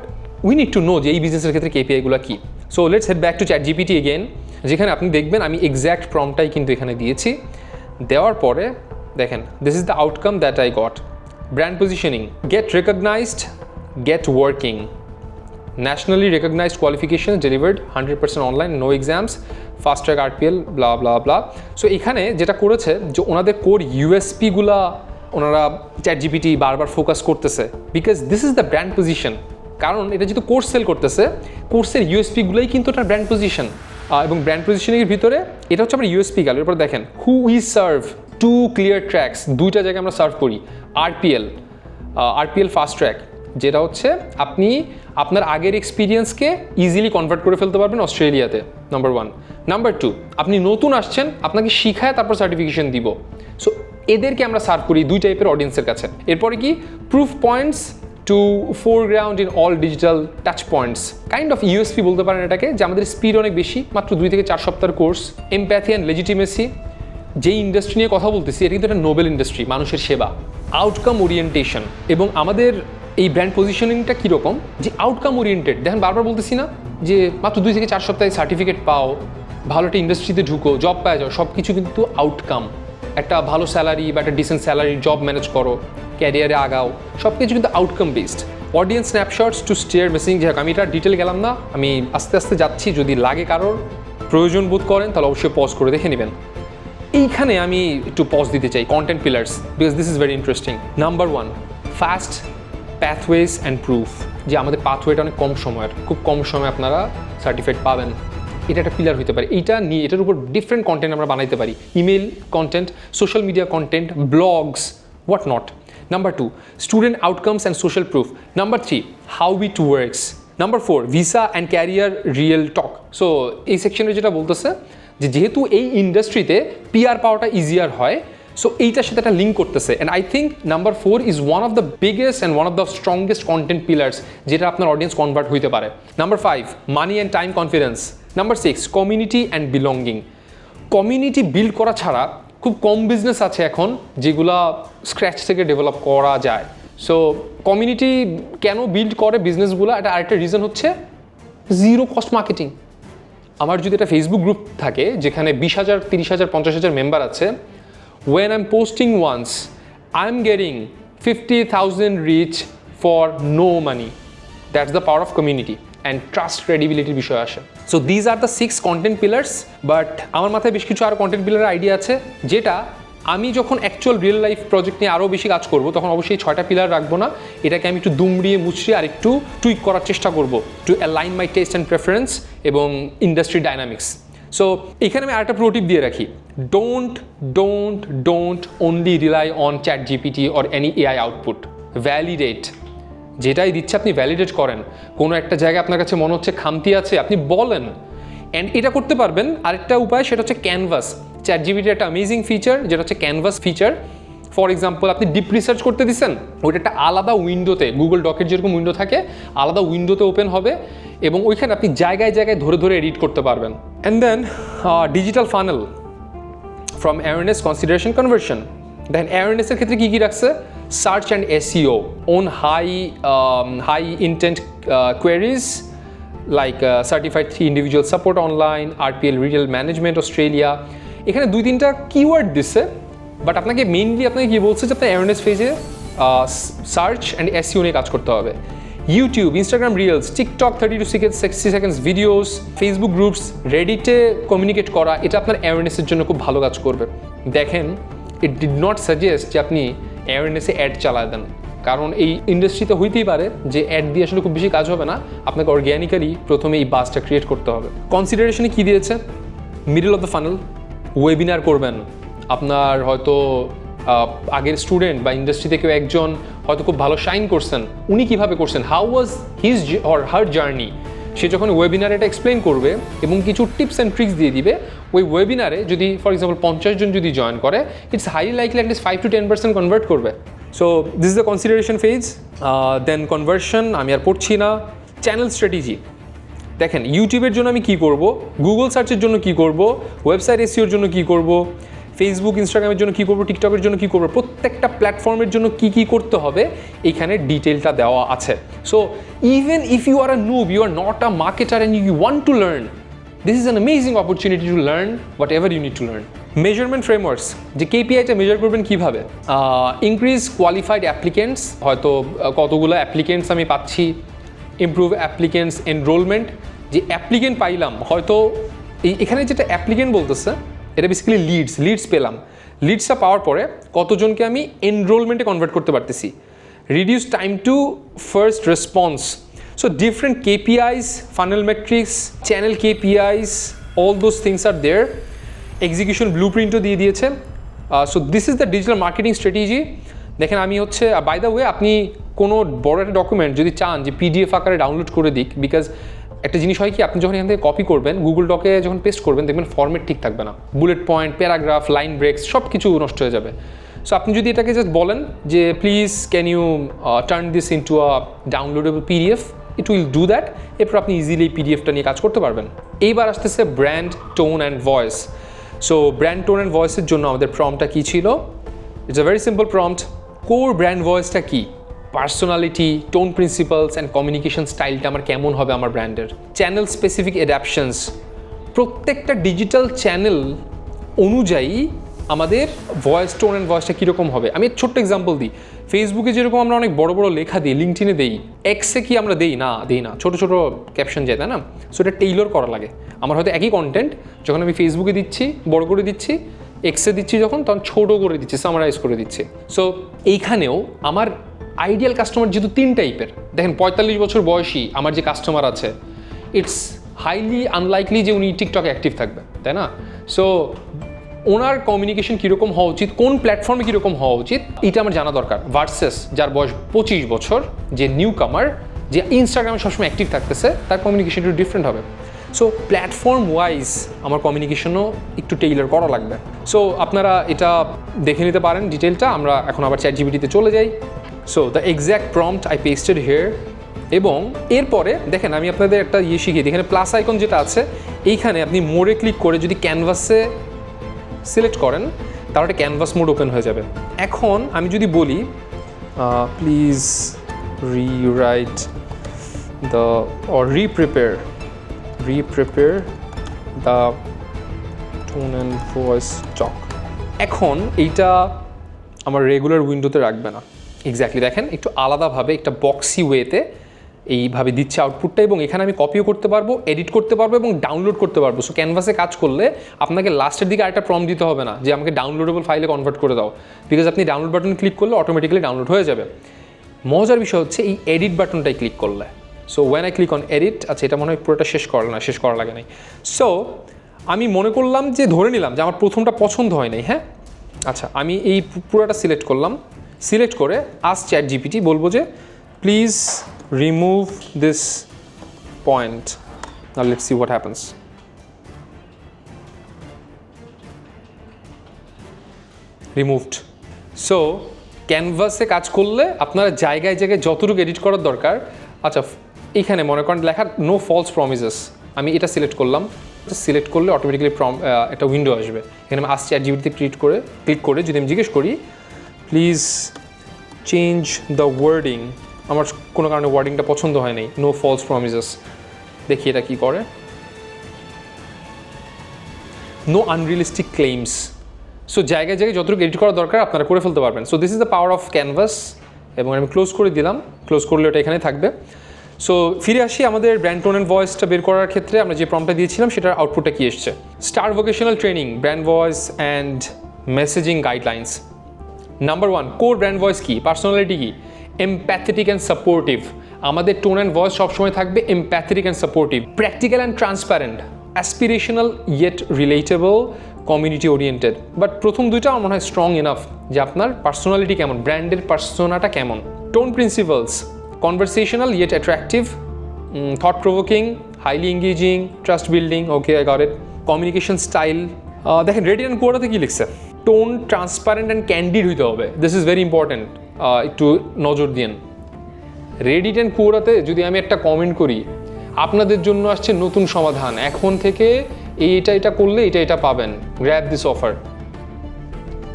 we need to know যে এই বিজনেসের ক্ষেত্রে কেপিআইগুলো কী। So let's head back to ChatGPT again, যেখানে আপনি দেখবেন আমি এক্স্যাক্ট প্রম্পটটাই কিন্তু এখানে দিয়েছি। দেওয়ার পরে দেখেন this is the outcome that I got. Brand positioning, get recognised, get working, nationally recognized qualifications delivered, 100% online, no exams, fast track RPL, blah blah blah. So এখানে যেটা করেছে যে ওনাদের কোর ইউএসপিগুলা ওনারা ChatGPT বারবার ফোকাস করতেছে, because this is the brand position. কারণ এটা যেহেতু কোর্স সেল করতেছে, কোর্সের ইউএসপিগুলোই কিন্তু ওটার ব্র্যান্ড পজিশন। এবং ব্র্যান্ড পজিশনিংয়ের ভিতরে এটা হচ্ছে আমরা ইউএসপি গেল। এরপর দেখেন who we serve, 2 clear tracks, 2টা জায়গায় আমরা সার্ভ করি। আরপিএল ফাস্ট ট্র্যাক, যেটা হচ্ছে আপনি আপনার আগের এক্সপিরিয়েন্সকে ইজিলি কনভার্ট করে ফেলতে পারবেন অস্ট্রেলিয়াতে, নাম্বার 1। নাম্বার 2, আপনি নতুন আসছেন, আপনাকে শিখায় তারপর সার্টিফিকেশন দিব। সো এদেরকে আমরা সার্ভ করি 2 টাইপের অডিয়েন্সের কাছে। এরপরে কি proof points two foreground in all digital touch points, kind of USP বলতে পারেন এটাকে, যে আমাদের স্পিড অনেক বেশি, মাত্র 2 থেকে 4 সপ্তাহের কোর্স। এমপ্যাথি অ্যান্ড লেজিটিমেসি, যেই ইন্ডাস্ট্রি নিয়ে কথা বলতেছি এটা কিন্তু একটা নোবেল ইন্ডাস্ট্রি, মানুষের সেবা। আউটকাম ওরিয়েন্টেশন, এবং আমাদের এই ব্র্যান্ড পজিশনিংটা কীরকম যে আউটকাম ওরিয়েন্টেড। দেখেন বারবার বলতেছি না যে মাত্র 2 থেকে 4 সপ্তাহে সার্টিফিকেট পাও, ভালো একটা ইন্ডাস্ট্রিতে ঢুকো, জব পাওয়া যাও, সব কিছু কিন্তু আউটকাম। একটা ভালো স্যালারি বা একটা ডিসেন্ট স্যালারি, জব ম্যানেজ করো, ক্যারিয়ারে আগাও, সব কিছু কিন্তু outcome based. Audience স্ন্যাপশটস two stair messaging, যাই হোক আমি এটা ডিটেল গেলাম না, আমি আস্তে আস্তে যাচ্ছি। যদি লাগে কারোর প্রয়োজন বোধ করেন তাহলে অবশ্যই পজ করে দেখে নেবেন। এইখানে আমি একটু পজ দিতে চাই content pillars, because this is very interesting. Number 1, fast pathways and proof, যে আমাদের পাথওয়েটা অনেক কম সময়ের, খুব কম সময়ে আপনারা সার্টিফাইড পাবেন, এটা একটা পিলার হতে পারে। এইটা নিয়ে এটার উপর ডিফারেন্ট কন্টেন্ট আমরা বানাইতে পারি, email content, social media content, blogs, what not. Number 2, student outcomes and social proof. Number 3, how it works. Number 4, visa and career real talk. So এই সেকশনে যেটা বলতেছে যে যেহেতু এই ইন্ডাস্ট্রিতে পিআর পাওয়াটা ইজিয়ার হয়, সো এইটার সাথে একটা লিঙ্ক করতেছে। And I think number 4 is one of the biggest and one of the strongest content pillars, যেটা আপনার অডিয়েন্স কনভার্ট হইতে পারে। Number 5, money and time confidence. Number 6, community and belonging. Community build করা ছাড়া খুব কম বিজনেস আছে এখন যেগুলা স্ক্র্যাচ থেকে ডেভেলপ করা যায়। সো কমিউনিটি কেন বিল্ড করে বিজনেসগুলো, এটা আরেকটা রিজন হচ্ছে জিরো কস্ট মার্কেটিং। আমার যদি একটা ফেসবুক গ্রুপ থাকে যেখানে 20,000, 30,000, 50,000 মেম্বার আছে, when I'm posting once, I'm getting 50,000 reach for no money. That's the power of community and trust, credibility বিষয় আসে। So these are the 6 content pillars, but আমার মাথায় বেশ কিছু আরও কন্টেন্ট পিলারের আইডিয়া আছে, যেটা আমি যখন অ্যাকচুয়াল রিয়েল লাইফ প্রজেক্ট নিয়ে আরও বেশি কাজ করব তখন অবশ্যই 6টা পিলার রাখবো না, এটাকে আমি একটু দুমড়িয়ে মুচড়িয়ে আর একটু টুইক করার চেষ্টা করব two align my test and preference এবং ইন্ডাস্ট্রি ডাইনামিক্স। সো এখানে আমি আরেকটা প্রোটিপ দিয়ে রাখি, don't only rely on ChatGPT or any AI output. Validate, যেটাই দিচ্ছে আপনি ভ্যালিডেট করেন। কোনো একটা জায়গায় আপনার কাছে মনে হচ্ছে খামতি আছে, আপনি বলেন। অ্যান্ড এটা করতে পারবেন আরেকটা উপায়, সেটা হচ্ছে ক্যানভাস। ChatGPT একটা অ্যামেজিং ফিচার যেটা হচ্ছে ক্যানভাস ফিচার। ফর এক্সাম্পল, আপনি ডিপ রিসার্চ করতে দিচ্ছেন, ওইটা একটা আলাদা উইন্ডোতে, গুগল ডকের যেরকম উইন্ডো থাকে আলাদা উইন্ডোতে ওপেন হবে, এবং ওইখানে আপনি জায়গায় জায়গায় ধরে ধরে এডিট করতে পারবেন। And then digital funnel from awareness, consideration, conversion. দেখেন অ্যাওয়ারনেসের ক্ষেত্রে কী কী রাখছে, search and SEO on high intent queries like certified 3 individual support online, RPL retail management Australia। এখানে 2-3টা কিওয়ার্ড দিচ্ছে, বাট আপনাকে মেইনলি আপনাকে কি বলছে যে আপনার অ্যাওয়ারনেস ফেজে সার্চ অ্যান্ড SEO নিয়ে কাজ করতে হবে। YouTube, Instagram reels, TikTok 30 to 60 seconds videos, Facebook groups, রেডিটে কমিউনিকেট করা, এটা আপনার অ্যাওয়ারনেসের জন্য খুব ভালো কাজ করবে। দেখেন ইট ডিড নট সাজেস্ট যে আপনি অ্যাওয়ারনেসে অ্যাড চালায় দেন, কারণ এই ইন্ডাস্ট্রিতে হইতেই পারে যে অ্যাড দিয়ে আসলে খুব বেশি কাজ হবে না, আপনাকে অর্গ্যানিক্যালি প্রথমে এই বাসটা ক্রিয়েট করতে হবে। কনসিডারেশনে কী দিয়েছে, middle of the funnel, webinar করবেন। আপনার হয়তো আগের স্টুডেন্ট বা ইন্ডাস্ট্রিতে কেউ একজন হয়তো খুব ভালো শাইন করছেন, উনি কীভাবে করছেন, how was his or her journey, সে যখন ওয়েবিনারে এটা এক্সপ্লেন করবে এবং কিছু টিপস অ্যান্ড ট্রিক্স দিয়ে দিবে, ওই ওয়েবিনারে যদি ফর এক্সাম্পল 50 জন যদি জয়েন করে, it's highly likely at least 5 to 10% convert করবে। So this is the consideration phase. Then conversion আমি আর পড়ছি না। চ্যানেল স্ট্র্যাটেজি, দেখেন ইউটিউবের জন্য আমি কী করব, গুগল সার্চের জন্য কী করব, ওয়েবসাইট এসইওর জন্য কী করব, ফেসবুক ইনস্টাগ্রামের জন্য কী করবো, টিকটকের জন্য কী করবো, প্রত্যেকটা প্ল্যাটফর্মের জন্য কী কী করতে হবে এখানে ডিটেলটা দেওয়া আছে। So even if you are a noob, you are not a marketer and you want to learn, this is an amazing opportunity to learn whatever you need to learn. Measurement frameworks, যে কেপিআইটা measure করবেন কীভাবে, increase qualified applicants, হয়তো কতগুলো applicants আমি পাচ্ছি, improve applicants enrolment, যে applicant পাইলাম, হয়তো এখানে যেটা অ্যাপ্লিকেন্ট বলতেছে এটা বেসিক্যালি লিডস পেলাম, লিডসটা পাওয়ার পরে কতজনকে আমি এনরোলমেন্টে কনভার্ট করতে পারতেছি, reduce time to first response. So different KPIs, funnel metrics, channel KPIs, all those things are there. Execution blue প্রিন্টও দিয়ে দিয়েছে। So this is the digital marketing strategy. দেখেন আমি হচ্ছে, বাই দ্য ওয়ে, আপনি কোনো বড় একটা ডকুমেন্ট যদি চান যে পিডিএফ আকারে ডাউনলোড করে দিক, বিকজ একটা জিনিস হয় কি, আপনি যখন এখান থেকে কপি করবেন, গুগল ডকে যখন পেস্ট করবেন, দেখবেন ফর্মেট ঠিক থাকবে না, বুলেট পয়েন্ট, প্যারাগ্রাফ, লাইন ব্রেকস সব কিছু নষ্ট হয়ে যাবে। সো আপনি যদি এটাকে জাস্ট বলেন যে please can you turn this into a downloadable PDF, it will do that. এরপর আপনি ইজিলি এই পিডিএফটা নিয়ে কাজ করতে পারবেন। এইবার আসতেছে brand, tone and voice. So brand, tone and ভয়েসের জন্য আমাদের প্রম্পটটা কী ছিল? It's a very simple prompt. Core brand ভয়েসটা কী, personality, tone principles and communication স্টাইলটা আমার কেমন হবে আমার ব্র্যান্ডের, চ্যানেল স্পেসিফিক অ্যাডাপশনস, প্রত্যেকটা ডিজিটাল চ্যানেল অনুযায়ী আমাদের ভয়েস, টোন অ্যান্ড ভয়েসটা কীরকম হবে। আমি ছোট্ট এক্সাম্পল দিই, ফেসবুকে যেরকম আমরা অনেক বড় বড় লেখা দিই, লিঙ্কডিনে দেই, এক্সে কি আমরা দেই না, ছোটো ছোটো ক্যাপশন যায়, তাই না? সো এটা টেইলর করা লাগে। আমার হয়তো একই কন্টেন্ট যখন আমি ফেসবুকে দিচ্ছি বড় করে দিচ্ছি, এক্সে দিচ্ছি যখন, তখন ছোটো করে দিচ্ছি, সামারাইজ করে দিচ্ছি। সো এইখানেও আমার আইডিয়াল কাস্টমার যেহেতু 3 টাইপের, দেখেন 45 বছর বয়সী আমার যে কাস্টমার আছে, ইটস হাইলি আনলাইকলি যে উনি টিকটকে অ্যাক্টিভ থাকবে, তাই না? সো ওনার কমিউনিকেশন কীরকম হওয়া উচিত, কোন প্ল্যাটফর্মে কীরকম হওয়া উচিত, এটা আমার জানা দরকার। ভার্সেস যার বয়স 25 বছর, যে নিউ কামার, যে ইনস্টাগ্রামে সবসময় অ্যাক্টিভ থাকতেছে, তার কমিউনিকেশন একটু ডিফারেন্ট হবে। সো প্ল্যাটফর্ম ওয়াইজ আমার কমিউনিকেশনও একটু টেইলার করা লাগবে। সো আপনারা এটা দেখে নিতে পারেন ডিটেলটা। আমরা এখন আবার চ্যাটজিপিটিতে চলে যাই। So the exact prompt I pasted here. এবং এরপরে দেখেন আমি আপনাদের একটা শিখিয়ে দিই, এখানে প্লাস আইকন যেটা আছে, এইখানে আপনি মোডে ক্লিক করে যদি ক্যানভাসে সিলেক্ট করেন, তাহলে ক্যানভাস মোড ওপেন হয়ে যাবে। এখন আমি যদি বলি please rewrite the or reprepare the tone and voice talk, এখন এইটা আমার রেগুলার উইন্ডোতে রাখবে না। এক্স্যাক্টলি দেখেন একটু আলাদাভাবে একটা বক্সি ওয়েতে এইভাবে দিচ্ছে আউটপুটটা, এবং এখানে আমি কপিও করতে পারবো, এডিট করতে পারবো এবং ডাউনলোড করতে পারবো। সো ক্যানভাসে কাজ করলে আপনাকে লাস্টের দিকে আরেকটা প্রম্পট দিতে হবে না যে আমাকে ডাউনলোডেবল ফাইলে কনভার্ট করে দাও, বিকজ আপনি ডাউনলোড বাটন ক্লিক করলে অটোমেটিক্যালি ডাউনলোড হয়ে যাবে। মজার বিষয় হচ্ছে এই এডিট বাটনটাই ক্লিক করলে, so when I click on edit, আচ্ছা এটা মনে হয় পুরোটা শেষ করা লাগে নাই। সো আমি মনে করলাম যে, ধরে নিলাম যে আমার প্রথমটা পছন্দ হয় নাই, হ্যাঁ, আচ্ছা আমি এই পুরোটা সিলেক্ট করলাম, সিলেক্ট করে আস্ক চ্যাটজিপিটি বলবো যে please remove this point. Now let's see what happens. Removed. So ক্যানভাসে কাজ করলে আপনারা জায়গায় যতটুকু এডিট করার দরকার, আচ্ছা এইখানে মনে করেন লেখা নো ফলস প্রমিসেস, আমি এটা সিলেক্ট করলাম, সিলেক্ট করলে অটোমেটিক্যালি একটা উইন্ডো আসবে। এখানে আমি আস্ক চ্যাটজিপিটিতে ক্লিক করে যদি আমি জিজ্ঞেস করি প্লিজ চেঞ্জ দ্য ওয়ার্ডিং, আমার কোনো কারণে ওয়ার্ডিংটা পছন্দ হয় নাই, নো ফলস প্রমিসেস, দেখি এটা কী করে, নো আনরিয়েলিস্টিক ক্লেইমস। সো জায়গায় যতটুকু এডিট করা দরকার আপনারা করে ফেলতে পারবেন। So this is the power of canvas. এবং আমি ক্লোজ করে দিলাম, ক্লোজ করলে ওটা এখানে থাকবে। সো ফিরে আসি আমাদের ব্র্যান্ড টোন অ্যান্ড ভয়েসটা বের করার ক্ষেত্রে আমরা যে প্রম্পটটা দিয়েছিলাম সেটার আউটপুটটা কী এসছে। Star vocational training, brand voice and messaging guidelines. Number 1, core brand voice কী, পার্সোনালিটি কী, এমপ্যাথেটিক অ্যান্ড সাপোর্টিভ। আমাদের টোন অ্যান্ড ভয়েস সবসময় থাকবে empathetic and supportive, practical and transparent, aspirational yet relatable, community oriented. But প্রথম দুইটা আমার মনে হয় স্ট্রং এনাফ যে আপনার পার্সোনালিটি কেমন, ব্র্যান্ডের পার্সোনাটা কেমন। Tone principles, conversational yet attractive, thought provoking, highly engaging, trust building, okay I got it. Communication style, দেখেন রেডি অ্যান্ড কোয়াটাতে কী লিখছে, টোন ট্রান্সপারেন্ট অ্যান্ড ক্যান্ডিড হইতে হবে, দিস ইজ ভেরি ইম্পর্টেন্ট। একটু নজর দিন। রেডিট অ্যান্ড কোরাতে যদি আমি একটা কমেন্ট করি, আপনাদের জন্য আসছে নতুন সমাধান, এখন থেকে এটা করলে এটা পাবেন, গ্র্যাব দিস অফার,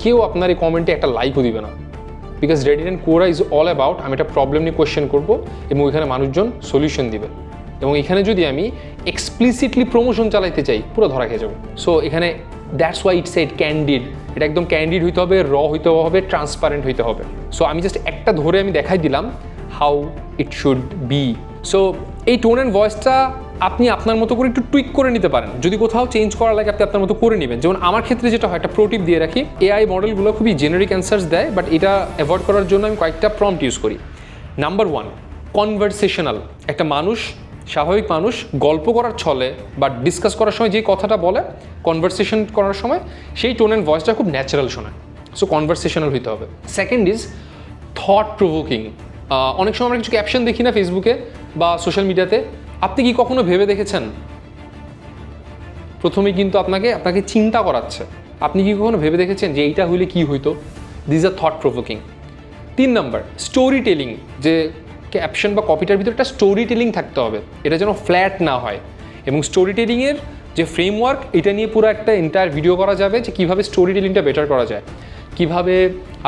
কেউ আপনার এই কমেন্টে একটা লাইকও দিবে না। বিকজ রেডিট অ্যান্ড কোরা ইজ অল অ্যাবাউট আমি একটা প্রবলেম নিয়ে কোয়েশ্চেন করবো এবং এখানে মানুষজন সলিউশন দিবে, এবং এখানে যদি আমি এক্সপ্লিসিটলি প্রমোশন চালাইতে চাই পুরো ধরা খেয়ে যাবো। সো এখানে that's why it's said candid, এটা একদম ক্যান্ডিড হইতে হবে, হইতে হবে, ট্রান্সপারেন্ট হইতে হবে। সো আমি জাস্ট একটা ধরে আমি দেখাই দিলাম how it should be. So এই টোন অ্যান্ড ভয়েসটা আপনি আপনার মতো করে একটু টুইক করে নিতে পারেন, যদি কোথাও চেঞ্জ করা লাগে আপনি আপনার মতো করে নেবেন। যেমন আমার ক্ষেত্রে যেটা হয়, একটা প্রোটিপ দিয়ে রাখি, এআই মডেলগুলো খুবই জেনারিক অ্যান্সার্স দেয়, বাট এটা অ্যাভয়েড করার জন্য আমি কয়েকটা প্রম্পট ইউজ করি। Number 1, conversational. একটা মানুষ, স্বাভাবিক মানুষ গল্প করার ছলে বা ডিসকাস করার সময় যে কথাটা বলে, কনভারসেশন করার সময় সেই টোন অ্যান্ড ভয়েসটা খুব ন্যাচারাল শোনায়। সো কনভারসেশনাল হইতে হবে। Second is thought provoking. অনেক সময় আমরা কিছু ক্যাপশন দেখি না ফেসবুকে বা সোশ্যাল মিডিয়াতে, আপনি কি কখনো ভেবে দেখেছেন? প্রথমে কিন্তু আপনাকে চিন্তা করাচ্ছে। আপনি কি কখনো ভেবে দেখেছেন যে এইটা হইলে কি হইতো? This are thought provoking. 3 number, story telling. যে ক্যাপশন বা কপিটার ভিতরে একটা স্টোরি টেলিং থাকতে হবে, এটা যেন ফ্ল্যাট না হয়। এবং স্টোরি টেলিংয়ের যে ফ্রেমওয়ার্ক, এটা নিয়ে পুরো একটা এন্টায়ার ভিডিও করা যাবে যে কীভাবে স্টোরি টেলিংটা বেটার করা যায়, কীভাবে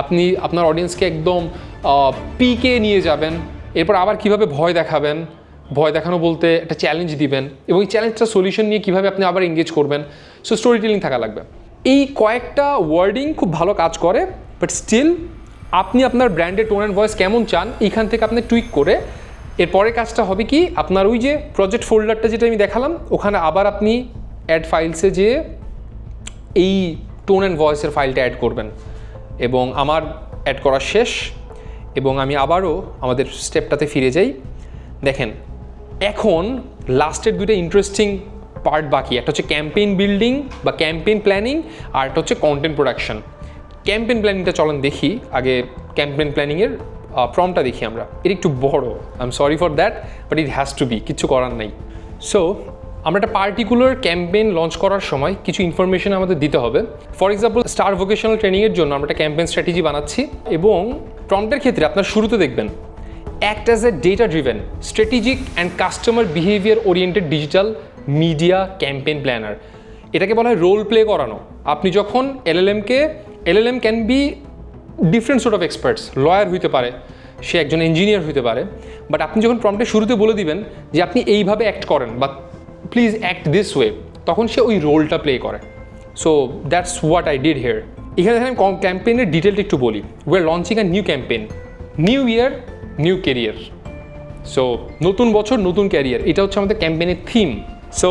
আপনি আপনার অডিয়েন্সকে একদম পিকে নিয়ে যাবেন, এরপর আবার কীভাবে ভয় দেখাবেন, ভয় দেখানো বলতে একটা চ্যালেঞ্জ দিবেন, এবং এই চ্যালেঞ্জটা সলিউশন নিয়ে কীভাবে আপনি আবার এঙ্গেজ করবেন। সো স্টোরি টেলিং থাকা লাগবে। এই কয়েকটা ওয়ার্ডিং খুব ভালো কাজ করে, বাট স্টিল আপনি আপনার ব্র্যান্ডের টোন অ্যান্ড ভয়েস কেমন চান, এইখান থেকে আপনি টুইক করে এরপরের কাজটা হবে কি, আপনার ওই যে প্রজেক্ট ফোল্ডারটা যেটা আমি দেখালাম, ওখানে আবার আপনি অ্যাড ফাইলসে যে এই টোন অ্যান্ড ভয়েসের ফাইলটা অ্যাড করবেন। এবং আমার অ্যাড করা শেষ, এবং আমি আবারও আমাদের স্টেপটাতে ফিরে যাই। দেখেন, এখন লাস্টের 2টা ইন্টারেস্টিং পার্ট বাকি। একটা হচ্ছে ক্যাম্পেইন বিল্ডিং বা ক্যাম্পেইন প্ল্যানিং, আর একটা হচ্ছে কন্টেন্ট প্রোডাকশন। ক্যাম্পেইন প্ল্যানিংটা চলেন দেখি। আগে ক্যাম্পেইন প্ল্যানিংয়ের প্রম্পটটা দেখি আমরা। এটা একটু বড়, I am sorry for that, but it has to be, কিচ্ছু করার নাই। সো আমরা একটা পার্টিকুলার ক্যাম্পেইন লঞ্চ করার সময় কিছু ইনফরমেশন আমাদের দিতে হবে। ফর এক্সাম্পল, স্টার ভোকেশনাল ট্রেনিংয়ের জন্য আমরা একটা ক্যাম্পেইন স্ট্র্যাটেজি বানাচ্ছি, এবং প্রম্পটের ক্ষেত্রে আপনার শুরুতে দেখবেন act as a data driven, strategic and customer behaviour oriented digital media campaign planner. এটাকে বলা হয় রোল প্লে করানো। আপনি যখন LLM can be different sort of experts, lawyer হইতে পারে, সে একজন ইঞ্জিনিয়ার হইতে পারে, বাট আপনি যখন প্রম্পটের শুরুতে বলে দিবেন যে আপনি এইভাবে অ্যাক্ট করেন বা প্লিজ অ্যাক্ট দিস ওয়ে, তখন সে ওই রোলটা প্লে করে। So that's what I did here. এখানে আমি ক্যাম্পেইনের ডিটেলটা একটু বলি। We are launching a new campaign, new year new career. So নতুন বছর নতুন ক্যারিয়ার, এটা হচ্ছে আমাদের ক্যাম্পেইনের থিম। সো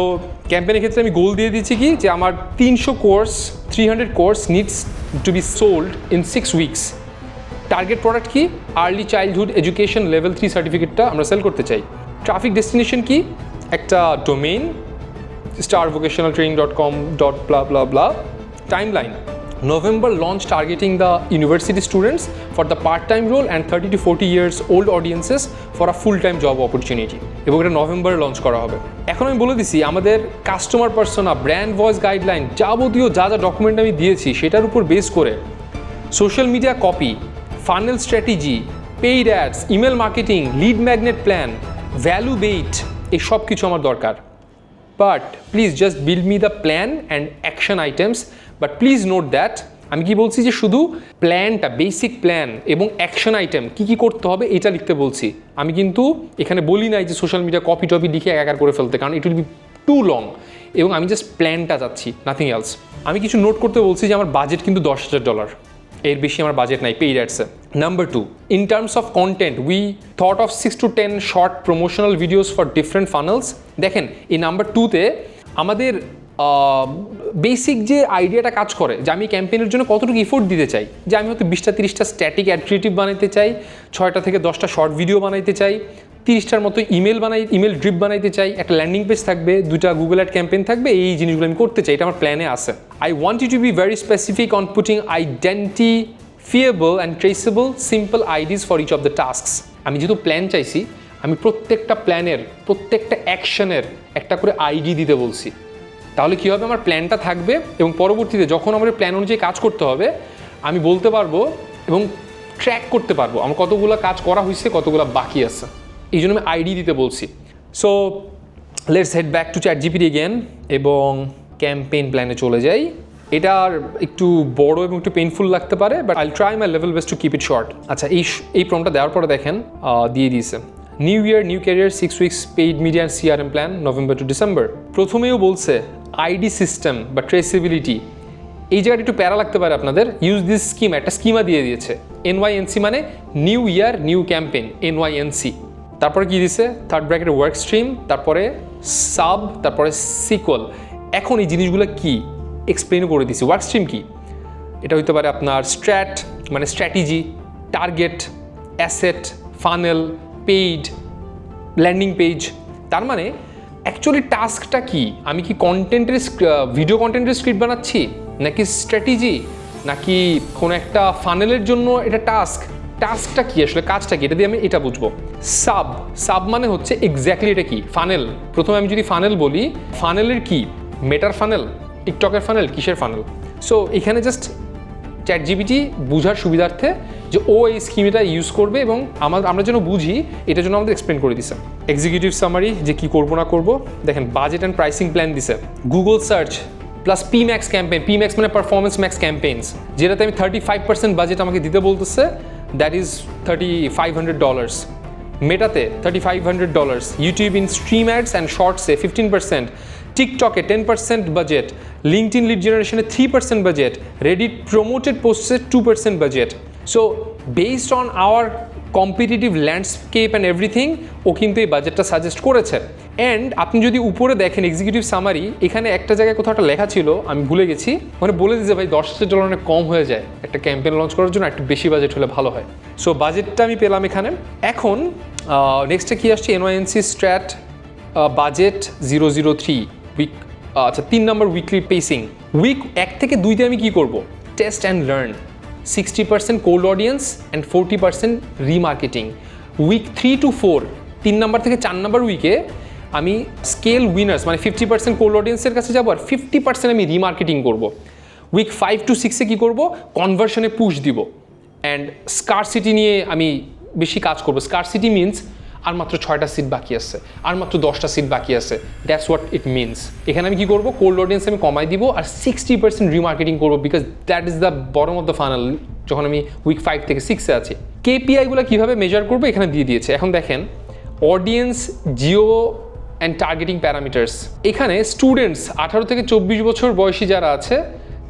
ক্যাম্পেইনের ক্ষেত্রে আমি গোল দিয়ে দিচ্ছি কি, যে আমার 300 course needs to B sold in 6 weeks. Target product কি, আর্লি চাইল্ডহুড এডুকেশন লেভেল 3 সার্টিফিকেটটা আমরা সেল করতে চাই। ট্রাফিক ডেস্টিনেশন কি, একটা domain starvocationaltraining.com.blah. Timeline, November launch targeting the university students for the part-time role and 30 to 40 years old audiences for a full-time job opportunity. এবং এটা নভেম্বরে লঞ্চ করা হবে। এখন আমি বলে দিছি আমাদের customer persona, brand voice guideline, যাবতীয় যা ডকুমেন্ট আমি দিয়েছি সেটার উপর বেস করে social media copy, funnel strategy, paid ads, email marketing, lead magnet plan, value bait, এই সব কিছু আমার দরকার। But please just build me the plan and action items. But please note that, আমি কি বলছি যে শুধু প্ল্যানটা, বেসিক প্ল্যান এবং অ্যাকশন আইটেম কী কী করতে হবে এটা লিখতে বলছি। আমি কিন্তু এখানে বলি নাই যে সোশ্যাল মিডিয়া কপি টপি লিখে একাকার করে ফেলতে, কারণ it will be too long, এবং আমি জাস্ট প্ল্যানটা যাচ্ছি, নাথিং এলস। আমি কিছু নোট করতে বলছি যে আমার বাজেট কিন্তু $10,000, এর বেশি আমার বাজেট নাই পেইড অ্যাডসে। Number 2, in terms of content we thought of 6 to 10 short promotional videos for different funnels. দেখেন, এই নাম্বার 2তে আমাদের বেসিক যে আইডিয়াটা কাজ করে, যে আমি ক্যাম্পেইনের জন্য কতটুকু এফোর্ট দিতে চাই, যে আমি হয়তো 20-30টা স্ট্যাটিক অ্যাড ক্রিয়েটিভ বানাইতে চাই, 6টা থেকে 10টা শর্ট ভিডিও বানাইতে চাই, 30টার মতো ইমেল ড্রিপ বানাইতে চাই, একটা ল্যান্ডিং পেজ থাকবে, 2টা গুগল অ্যাড ক্যাম্পেইন থাকবে, এই জিনিসগুলো আমি করতে চাই, এটা আমার প্ল্যানে আছে। I want you to be very specific on putting identifiable and traceable simple IDs for each of the tasks. আমি যেহেতু প্ল্যান চাইছি, আমি প্রত্যেকটা প্ল্যানের, প্রত্যেকটা অ্যাকশনের একটা করে আইডি দিতে বলছি। তাহলে কী হবে, আমার প্ল্যানটা থাকবে এবং পরবর্তীতে যখন আমার প্ল্যান অনুযায়ী কাজ করতে হবে আমি বলতে পারবো এবং ট্র্যাক করতে পারবো আমার কতগুলো কাজ করা হয়েছে, কতগুলো বাকি আছে। এই জন্য আমি আইডি দিতে বলছি। So let's head back to ChatGPT again এবং ক্যাম্পেইন প্ল্যানে চলে যাই। এটার একটু বড় এবং একটু পেইনফুল লাগতে পারে, but I'll try my level best to keep it short. আচ্ছা, এই প্রম্পটটা দেওয়ার পরে দেখেন দিয়ে দিয়েছে new year new career 6 weeks paid media and CRM plan November to December. প্রথমেও বলছে আইডি সিস্টেম বা ট্রেসেবিলিটি, এই জায়গাটা একটু প্যারা লাগতে পারে আপনাদের। ইউজ দিস স্কিম, একটা স্কিমা দিয়ে দিয়েছে NYNC মানে new year new campaign NYNC। তারপরে কি দিছে থার্ড ব্র্যাকেটে ওয়ার্ক স্ট্রিম, তারপরে সাব, তারপরে সিকোয়াল। এখন এই জিনিসগুলো কি এক্সপ্লেনও করে দিছি। ওয়ার্ক স্ট্রিম কি? এটা হইতে পারে আপনার স্ট্র্যাট মানে strategy, target, asset, funnel, paid, landing page. তার মানে অ্যাকচুয়ালি টাস্কটা কি? আমি কি কন্টেন্টের ভিডিও কন্টেন্টের স্ক্রিপ্ট বানাচ্ছি, নাকি স্ট্র্যাটেজি, নাকি কোনো একটা ফানেলের জন্য এটা টাস্কটা কি আসলে, কাজটা কি? এটা দিয়ে আমি এটা বুঝবো। সাব মানে হচ্ছে এক্স্যাক্টলি এটা কি, ফানেল। প্রথমে আমি যদি ফানেল বলি, ফানেলের কি, মেটার ফানেল, টিকটকের ফানেল, কিসের ফানেল? সো এখানে জাস্ট ChatGPT বুঝার সুবিধার্থে যে ও এই স্কিমটা ইউজ করবে এবং আমরা যেন বুঝি, এটার জন্য আমাদের এক্সপ্লেন করে দিছে। এক্সিকিউটিভ সামারি যে কি করবো না করবো, দেখেন বাজেট অ্যান্ড প্রাইসিং প্ল্যান দিছে, Google search plus PMax campaign, PMax মানে পারফরমেন্স ম্যাক্স ক্যাম্পেইনস, যেটাতে আমি 35% বাজেট আমাকে দিতে বলতেছে, দ্যাট ইজ $3,500। মেটাতে $3,500, YouTube in stream ads and শর্টসে 15%, টিকটকে 10% বাজেট, লিঙ্কডইন লিড জেনারেশনে 3% বাজেট, রেডিট প্রমোটেড পোস্টে 2% budget. So based on our competitive landscape and everything, ও কিন্তু এই বাজেটটা সাজেস্ট করেছে। অ্যান্ড আপনি যদি উপরে দেখেন এক্সিকিউটিভ সামারি, এখানে একটা জায়গায় কোথাও একটা লেখা ছিল, আমি ভুলে গেছি, মানে বলে দিয়েছে ভাই $10,000 অনেক কম হয়ে যায় একটা ক্যাম্পেইন লঞ্চ করার জন্য, একটু বেশি বাজেট হলে ভালো হয়। সো বাজেটটা আমি পেলাম এখানে। এখন নেক্সটে কি আসছে, NYNC স্ট্র্যাট বাজেট 003 উইক। আচ্ছা, 3 নম্বর উইকলি পেসিং। উইক 1 থেকে 2তে আমি কি করব? Test and learn, 60% cold audience and 40% remarketing. Week 3 to 4, 3 number থেকে 4 নম্বর উইকে আমি স্কেল উইনার্স মানে 50% কোল্ড অডিয়েন্সের কাছে যাবো আর 50% আমি রিমার্কেটিং করব। উইক 5 to 6-এ কী করবো? কনভার্সনে পুশ দিব অ্যান্ড স্কারসিটি নিয়ে আমি বেশি কাজ করবো। স্কারসিটি মিনস আর মাত্র 6টা সিট বাকি আছে, আর মাত্র 10টা সিট বাকি আছে, দ্যাটস হোয়াট ইট মিনস। এখানে আমি কী করবো? কোল্ড অডিয়েন্স আমি কমাই দিব আর 60% রিমার্কেটিং করবো, because that is the bottom of the funnel যখন আমি উইক 5 থেকে 6-এ আছি। KPI-গুলো কীভাবে মেজার করবো এখানে দিয়ে দিয়েছে। এখন দেখেন audience, Jio and targeting parameters. এখানে স্টুডেন্টস 18 থেকে 24 বছর বয়সী যারা আছে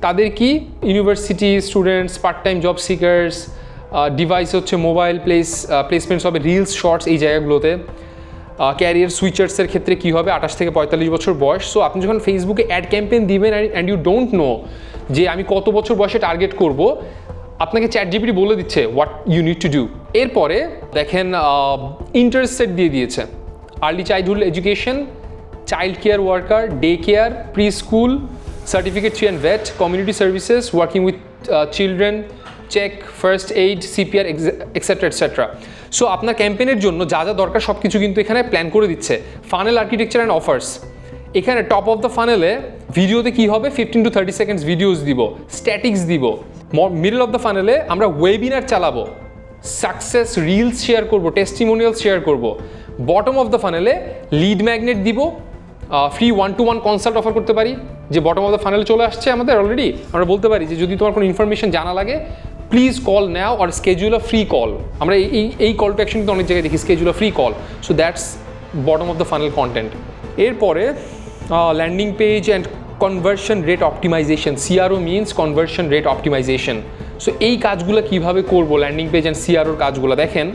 তাদের কি, university students, part time job seekers, device হচ্ছে মোবাইল প্লেসমেন্টস হবে রিলস শর্টস এই জায়গাগুলোতে। ক্যারিয়ার সুইচার্সের ক্ষেত্রে কী হবে, 28 থেকে 45 বছর বয়স। সো আপনি যখন ফেসবুকে অ্যাড ক্যাম্পেইন দিবেন অ্যান্ড ইউ ডোন্ট নো যে আমি কত বছর বয়সে টার্গেট করব, আপনাকে ChatGPT বলে দিচ্ছে what you need to do. এরপরে দেখেন ইন্টারেস্ট সেট দিয়ে দিয়েছে, early childhood education, child care worker, day care, preschool, certificate 3 and VET, community services, working with children, check, first aid, CPR, etcetera etcetera. So আপনার ক্যাম্পেইনের জন্য যা যা দরকার সব কিছু কিন্তু এখানে প্ল্যান করে দিচ্ছে। ফানেল আর্কিটেকচার অ্যান্ড অফার্স, এখানে টপ অফ দ্য ফানেলে ভিডিওতে কী হবে, 15 to 30 seconds ভিডিওস দিব, স্ট্যাটিক্স দিব। মিডল অফ দ্য ফানেলে আমরা ওয়েবিনার চালাবো, সাকসেস রিলস শেয়ার করবো, টেস্টিমোনিয়ালস শেয়ার করবো। বটম অফ দ্য ফানেলে লিড ম্যাগনেট দিব, ফ্রি 1-to-1 কনসাল্ট অফার করতে পারি, যে বটম অফ দ্য ফানেলে চলে আসছে আমাদের অলরেডি। আমরা বলতে পারি যে যদি তোমার কোনো ইনফরমেশন জানা লাগে please call now or schedule a free call. আমরা এই কল টু অ্যাকশন কিন্তু অনেক জায়গায় দেখি, schedule a free call. So that's bottom of the funnel content. এরপরে landing page and conversion rate optimisation, CRO means conversion rate optimisation. So এই কাজগুলো কীভাবে করবো, ল্যান্ডিং পেজ অ্যান্ড CROর কাজগুলো দেখেন,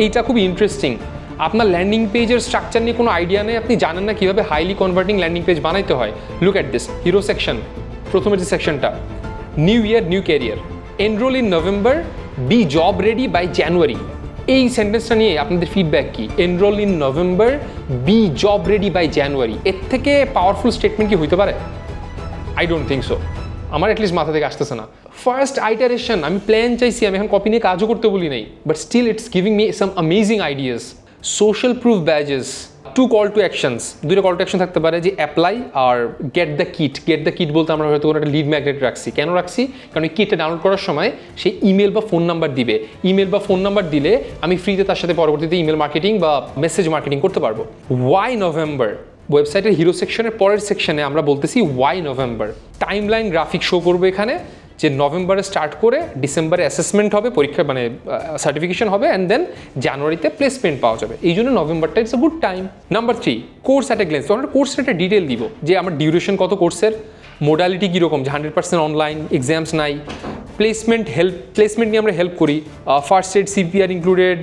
এইটা খুবই ইন্টারেস্টিং। আপনার ল্যান্ডিং পেজের স্ট্রাকচার নিয়ে কোনো আইডিয়া নেই, আপনি জানেন না কীভাবে হাইলি কনভার্টিং ল্যান্ডিং পেজ বানাইতে হয়। Look at this hero section, প্রথমের যে সেকশনটা, new year new career, enrol in November, be job ready by January. এই সেন্টেন্সটা নিয়ে আপনাদের ফিডব্যাক কি? Enrol in November, be job ready by January, এর থেকে পাওয়ারফুল স্টেটমেন্ট কি হইতে পারে? আই ডোন্ট থিঙ্ক সো, আমার অ্যাটলিস্ট মাথা থেকে আসতেছে না। ফার্স্ট আইটারেশন, আমি প্ল্যান চাইছি, আমি এখন কপি নিয়ে কাজও করতে বলি নাই, but still it's giving me some amazing ideas. Social proof badges, to call to actions, দুটো কল টু অ্যাকশন থাকতে পারে যে অ্যাপ্লাই আর গেট দ্য কিট বলতে আমরা হয়তো কোনো একটা লিড ম্যাগনেট রাখছি। কেন রাখছি? কারণ এই কিটটা ডাউনলোড করার সময় সে ইমেল বা ফোন নাম্বার দিবে, ইমেল বা ফোন নাম্বার দিলে আমি ফ্রিতে তার সাথে পরবর্তীতে ইমেল মার্কেটিং বা মেসেজ মার্কেটিং করতে পারবো। ওয়াই নভেম্বর, ওয়েবসাইটের হিরো সেকশনের পরের সেকশনে আমরা বলতেছি why November. Timeline graphic show করবো এখানে যে নভেম্বরে স্টার্ট করে ডিসেম্বরে অ্যাসেসমেন্ট হবে, পরীক্ষা মানে সার্টিফিকেশন হবে, অ্যান্ড দেন জানুয়ারিতে প্লেসমেন্ট পাওয়া যাবে। এই জন্য নভেম্বরটা it's a good time. Number 3, course at a glance. তো আমরা কোর্সের একটা ডিটেল দিব যে আমার ডিউরেশন কত কোর্সের, মোডালিটি কীরকম, যে 100% অনলাইন, এক্সামস নাই, প্লেসমেন্ট নিয়ে আমরা হেল্প করি, first aid CPR included,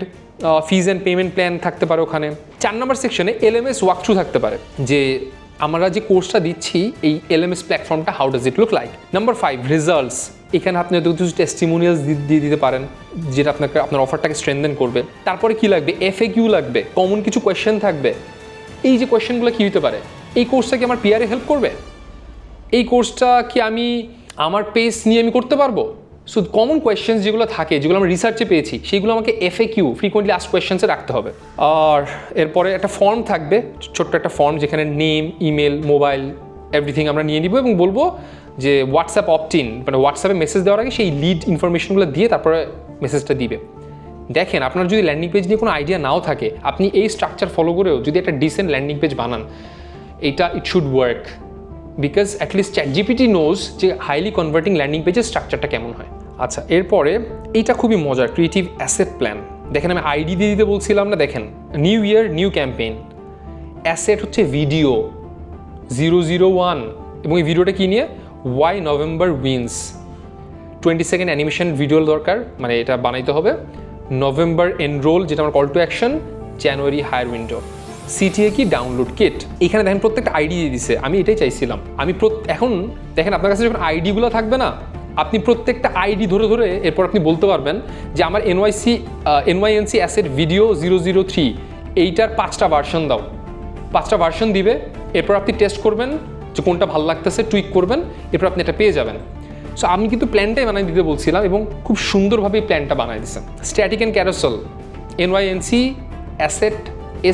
fees and payment plan থাকতে পারে ওখানে। 4 নম্বর সেকশনে LMS ওয়াকথ্রু থাকতে পারে যে আমরা যে কোর্সটা দিচ্ছি এই LMS প্ল্যাটফর্মটা how does it look like. Number 5, results. এখানে আপনি হয়তো কিছু টেস্টিমোনিয়ালস দিয়ে দিতে পারেন যেটা আপনাকে আপনার অফারটাকে স্ট্রেনথেন করবে। তারপরে কি লাগবে? FAQ লাগবে, কমন কিছু কোয়েশ্চেন থাকবে। এই যে কোয়েশ্চেনগুলো কী হতে পারে? এই কোর্সটা কি আমার পিআরে হেল্প করবে? এই কোর্সটা কি আমি আমার পেস নিয়ে আমি করতে পারবো? সো কমন কোয়েশ্চেন্স যেগুলো থাকে, যেগুলো আমরা রিসার্চে পেয়েছি, সেইগুলো আমাকে FAQ ফ্রিকোয়েন্টলি আস্ক কোয়েশ্চেন্সে রাখতে হবে। আর এরপরে একটা ফর্ম থাকবে, ছোট্ট একটা ফর্ম যেখানে নেম, ইমেল, মোবাইল এভরিথিং আমরা নিয়ে নিব এবং বলবো যে হোয়াটসঅ্যাপ অপটিন, মানে হোয়াটসঅ্যাপে মেসেজ দেওয়ার আগে সেই লিড ইনফরমেশনগুলো দিয়ে তারপরে মেসেজটা দিবে। দেখেন, আপনার যদি ল্যান্ডিং পেজ নিয়ে কোনো আইডিয়া নাও থাকে, আপনি এই স্ট্রাকচার ফলো করেও যদি একটা ডিসেন্ট ল্যান্ডিং পেজ বানান, এইটা it should work. Because at least ChatGPT knows যে হাইলি কনভার্টিং ল্যান্ডিং পেজের স্ট্রাকচারটা কেমন হয়। আচ্ছা, এরপরে এইটা খুবই মজার, ক্রিয়েটিভ অ্যাসেট প্ল্যান। দেখেন, আমি আইডি দিয়ে দিতে বলছিলাম না, দেখেন new year new campaign, asset হচ্ছে ভিডিও 001 এবং এই ভিডিওটা কি নিয়ে? Why November wins. 20 second animation video দরকার, মানে এটা বানাইতে হবে। নভেম্বর এনরোল, যেটা আমার call to action. January hire window. CTA কি? Download kit. এখানে দেখেন প্রত্যেকটা আইডি দিয়ে দিছে, আমি এটাই চাইছিলাম। আমি এখন দেখেন আপনার কাছে যখন আইডিগুলো থাকবে না, আপনি প্রত্যেকটা আইডি ধরে ধরে এরপর আপনি বলতে পারবেন যে আমার NYNC অ্যাসেট ভিডিও 003 এইটার 5টা ভার্সন দাও। 5টা ভার্সন দিবে, এরপর আপনি টেস্ট করবেন যে কোনটা ভালো লাগতেছে, টুইক করবেন, এরপর আপনি এটা পেয়ে যাবেন। সো আমি কিন্তু প্ল্যানটাই বানাই দিতে বলছিলাম এবং খুব সুন্দরভাবে এই প্ল্যানটা বানাই দিচ্ছেন। Static and carousel, NYNC asset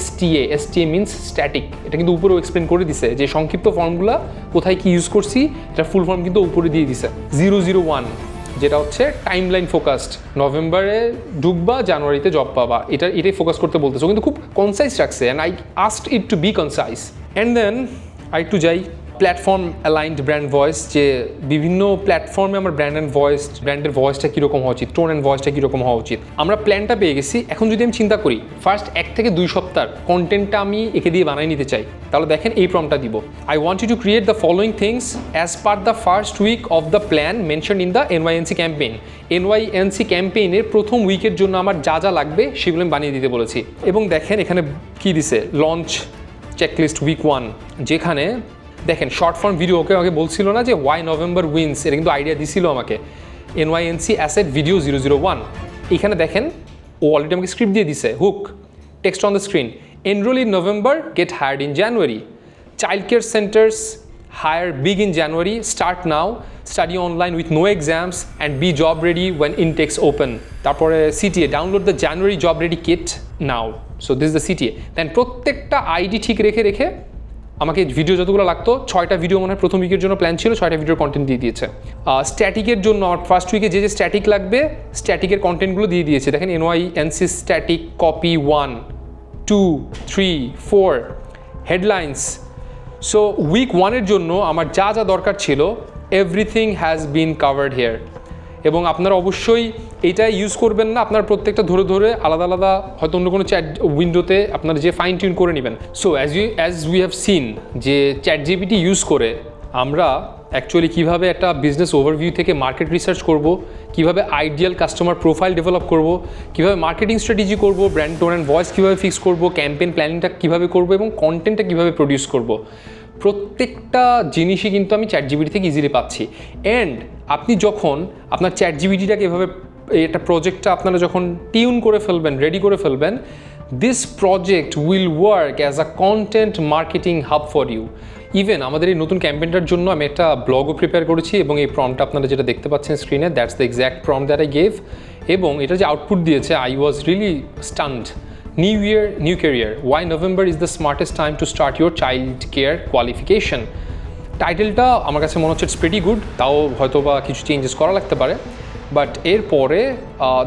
STA means static. এটা কিন্তু উপরেও এক্সপ্লেন করে দিছে যে সংক্ষিপ্ত ফর্মগুলো কোথায় কি ইউজ করছি, এটা ফুল ফর্ম কিন্তু উপরে দিয়ে দিছে। 001 যেটা হচ্ছে টাইমলাইন ফোকাসড, নভেম্বরে ঢুকবা, জানুয়ারিতে জব পাবা, এটাই ফোকাস করতে বলতেছে। কিন্তু খুব কনসাইজ রাখছে, and I asked it to be concise. And then একটু যাই প্ল্যাটফর্ম অ্যালাইন্ড ব্র্যান্ড ভয়েস, যে বিভিন্ন প্ল্যাটফর্মে আমার ব্র্যান্ডের ভয়েসটা কীরকম হওয়া উচিত, টোন অ্যান্ড ভয়েসটা কীরকম হওয়া উচিত। আমরা প্ল্যানটা পেয়ে গেছি। এখন যদি আমি চিন্তা করি ফার্স্ট 1 থেকে 2 সপ্তাহ কন্টেন্টটা আমি একে দিয়ে বানাই নিতে চাই, তাহলে দেখেন এই প্রম্পটটা দিব। I want you to create the following things as per the first week of the plan mention in the NYNC campaign. NYNC ক্যাম্পেইনের প্রথম উইকের জন্য আমার যা যা লাগবে সেগুলো আমি বানিয়ে দিতে বলেছি। এবং দেখেন এখানে কী দিছে, লঞ্চ চেকলিস্ট উইক 1, যেখানে দেখেন শর্ট ফর্ম ভিডিও ওকে আমাকে বলছিল না যে ওয়াই নভেম্বর উইন্স, এটা কিন্তু আইডিয়া দিছিল আমাকে। NYNC অ্যাসেট ভিডিও 001, এখানে দেখেন ও অলরেডি আমাকে স্ক্রিপ্ট দিয়ে দিছে। Hook, text on the screen, enroll in November, get hired in January, child care centres hire big in January, start now, study online with no exams and be job ready when intakes open. তারপরে CTA, download the January job ready kit now. So this the CTA। Then প্রত্যেকটা idea ঠিক রেখে রেখে আমাকে video যতগুলো লাগতো, 6টা video মনে হয় প্রথম উইকের জন্য প্ল্যান ছিল, 6টা ভিডিওর কন্টেন্ট দিয়ে দিয়েছে। স্ট্যাটিকের জন্য আমার ফার্স্ট উইকে যে স্ট্যাটিক লাগবে, স্ট্যাটিকের কন্টেন্টগুলো দিয়ে দিয়েছে। দেখেন NYNC static copy 1, 2, 3, 4 headlines. So week 1-এর জন্য আমার যা যা দরকার ছিল everything has been covered here. এবং আপনারা অবশ্যই এইটা ইউজ করবেন না, আপনার প্রত্যেকটা ধরে ধরে আলাদা আলাদা হয়তো অন্য কোনো চ্যাট উইন্ডোতে আপনারা যে ফাইন টিউন করে নেবেন। So as we have seen যে ChatGPT ইউজ করে আমরা অ্যাকচুয়ালি কীভাবে একটা বিজনেস ওভারভিউ থেকে মার্কেট রিসার্চ করব, কীভাবে আইডিয়াল কাস্টমার প্রোফাইল ডেভেলপ করব, কীভাবে মার্কেটিং স্ট্র্যাটেজি করব, ব্র্যান্ড টোন অ্যান্ড ভয়েস কীভাবে ফিক্স করব, ক্যাম্পেইন প্ল্যানিংটা কীভাবে করব এবং কন্টেন্টটা কীভাবে প্রডিউস করব, প্রত্যেকটা জিনিসই কিন্তু আমি ChatGPT থেকে ইজিলি পাচ্ছি। অ্যান্ড আপনি যখন আপনার ChatGPTটাকে এভাবে একটা প্রজেক্টটা আপনারা যখন টিউন করে ফেলবেন, রেডি করে ফেলবেন, this project will work as a content marketing hub for you. Even আমাদের এই নতুন ক্যাম্পেইনটার জন্য আমি একটা ব্লগও প্রিপেয়ার করেছি এবং এই প্রম্পটটা আপনারা যেটা দেখতে পাচ্ছেন স্ক্রিনে, that's the exact prompt that I gave. এবং এটা যে আউটপুট দিয়েছে, I was really stunned. New year new career, why November is the smartest time to start your child care qualification. টাইটেলটা আমার কাছে মনে হচ্ছে ইটস প্রিটি গুড, তাও হয়তো বা কিছু চেঞ্জেস করা লাগতে পারে, বাট এরপরে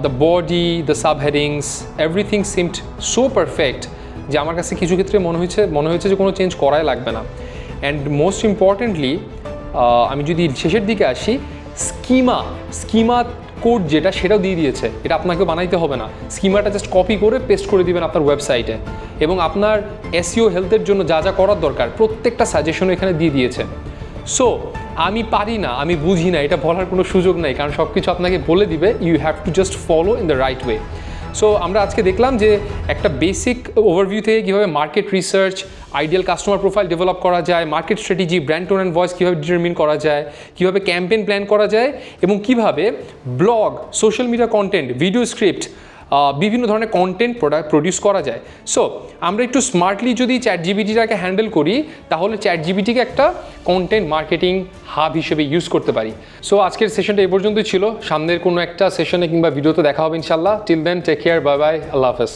the body, the sub headings, everything seemed so perfect যে আমার কাছে কিছু ক্ষেত্রে মনে হয়েছে যে কোনো চেঞ্জ করাই লাগবে না। অ্যান্ড মোস্ট ইম্পর্টেন্টলি আমি যদি শেষের দিকে আসি, স্কিমা কোড যেটা সেটাও দিয়ে দিয়েছে, এটা আপনাকে বানাইতে হবে না, স্কিমাটা জাস্ট কপি করে পেস্ট করে দিবেন আপনার ওয়েবসাইটে, এবং আপনার এসইও হেলথের জন্য যা যা করার দরকার প্রত্যেকটা সাজেশনও এখানে দিয়ে দিয়েছে। সো আমি পারি না, আমি বুঝি না, এটা বলার কোনো সুযোগ নেই, কারণ সব কিছু আপনাকে বলে দিবে, you have to just follow in the right way. So আমরা আজকে দেখলাম যে একটা বেসিক ওভারভিউ থেকে কীভাবে market research, ideal customer profile develop করা যায়, market strategy, brand tone and voice কীভাবে ডিটারমিন করা যায়, কীভাবে ক্যাম্পেইন প্ল্যান করা যায়, এবং কীভাবে blog, social media content, video script, বিভিন্ন ধরনের কন্টেন্ট প্রডিউস করা যায়। সো আমরা একটু স্মার্টলি যদি চ্যাটজিপিটিটাকে হ্যান্ডেল করি, তাহলে চ্যাটজিপিটিকে একটা কন্টেন্ট মার্কেটিং হাব হিসেবে ইউজ করতে পারি। সো আজকের সেশনটা এই পর্যন্তই ছিল, সামনের কোনো একটা সেশনে কিংবা ভিডিওতে দেখা হবে ইনশাল্লাহ। Till then take care, bye bye, আল্লাহ হাফেজ।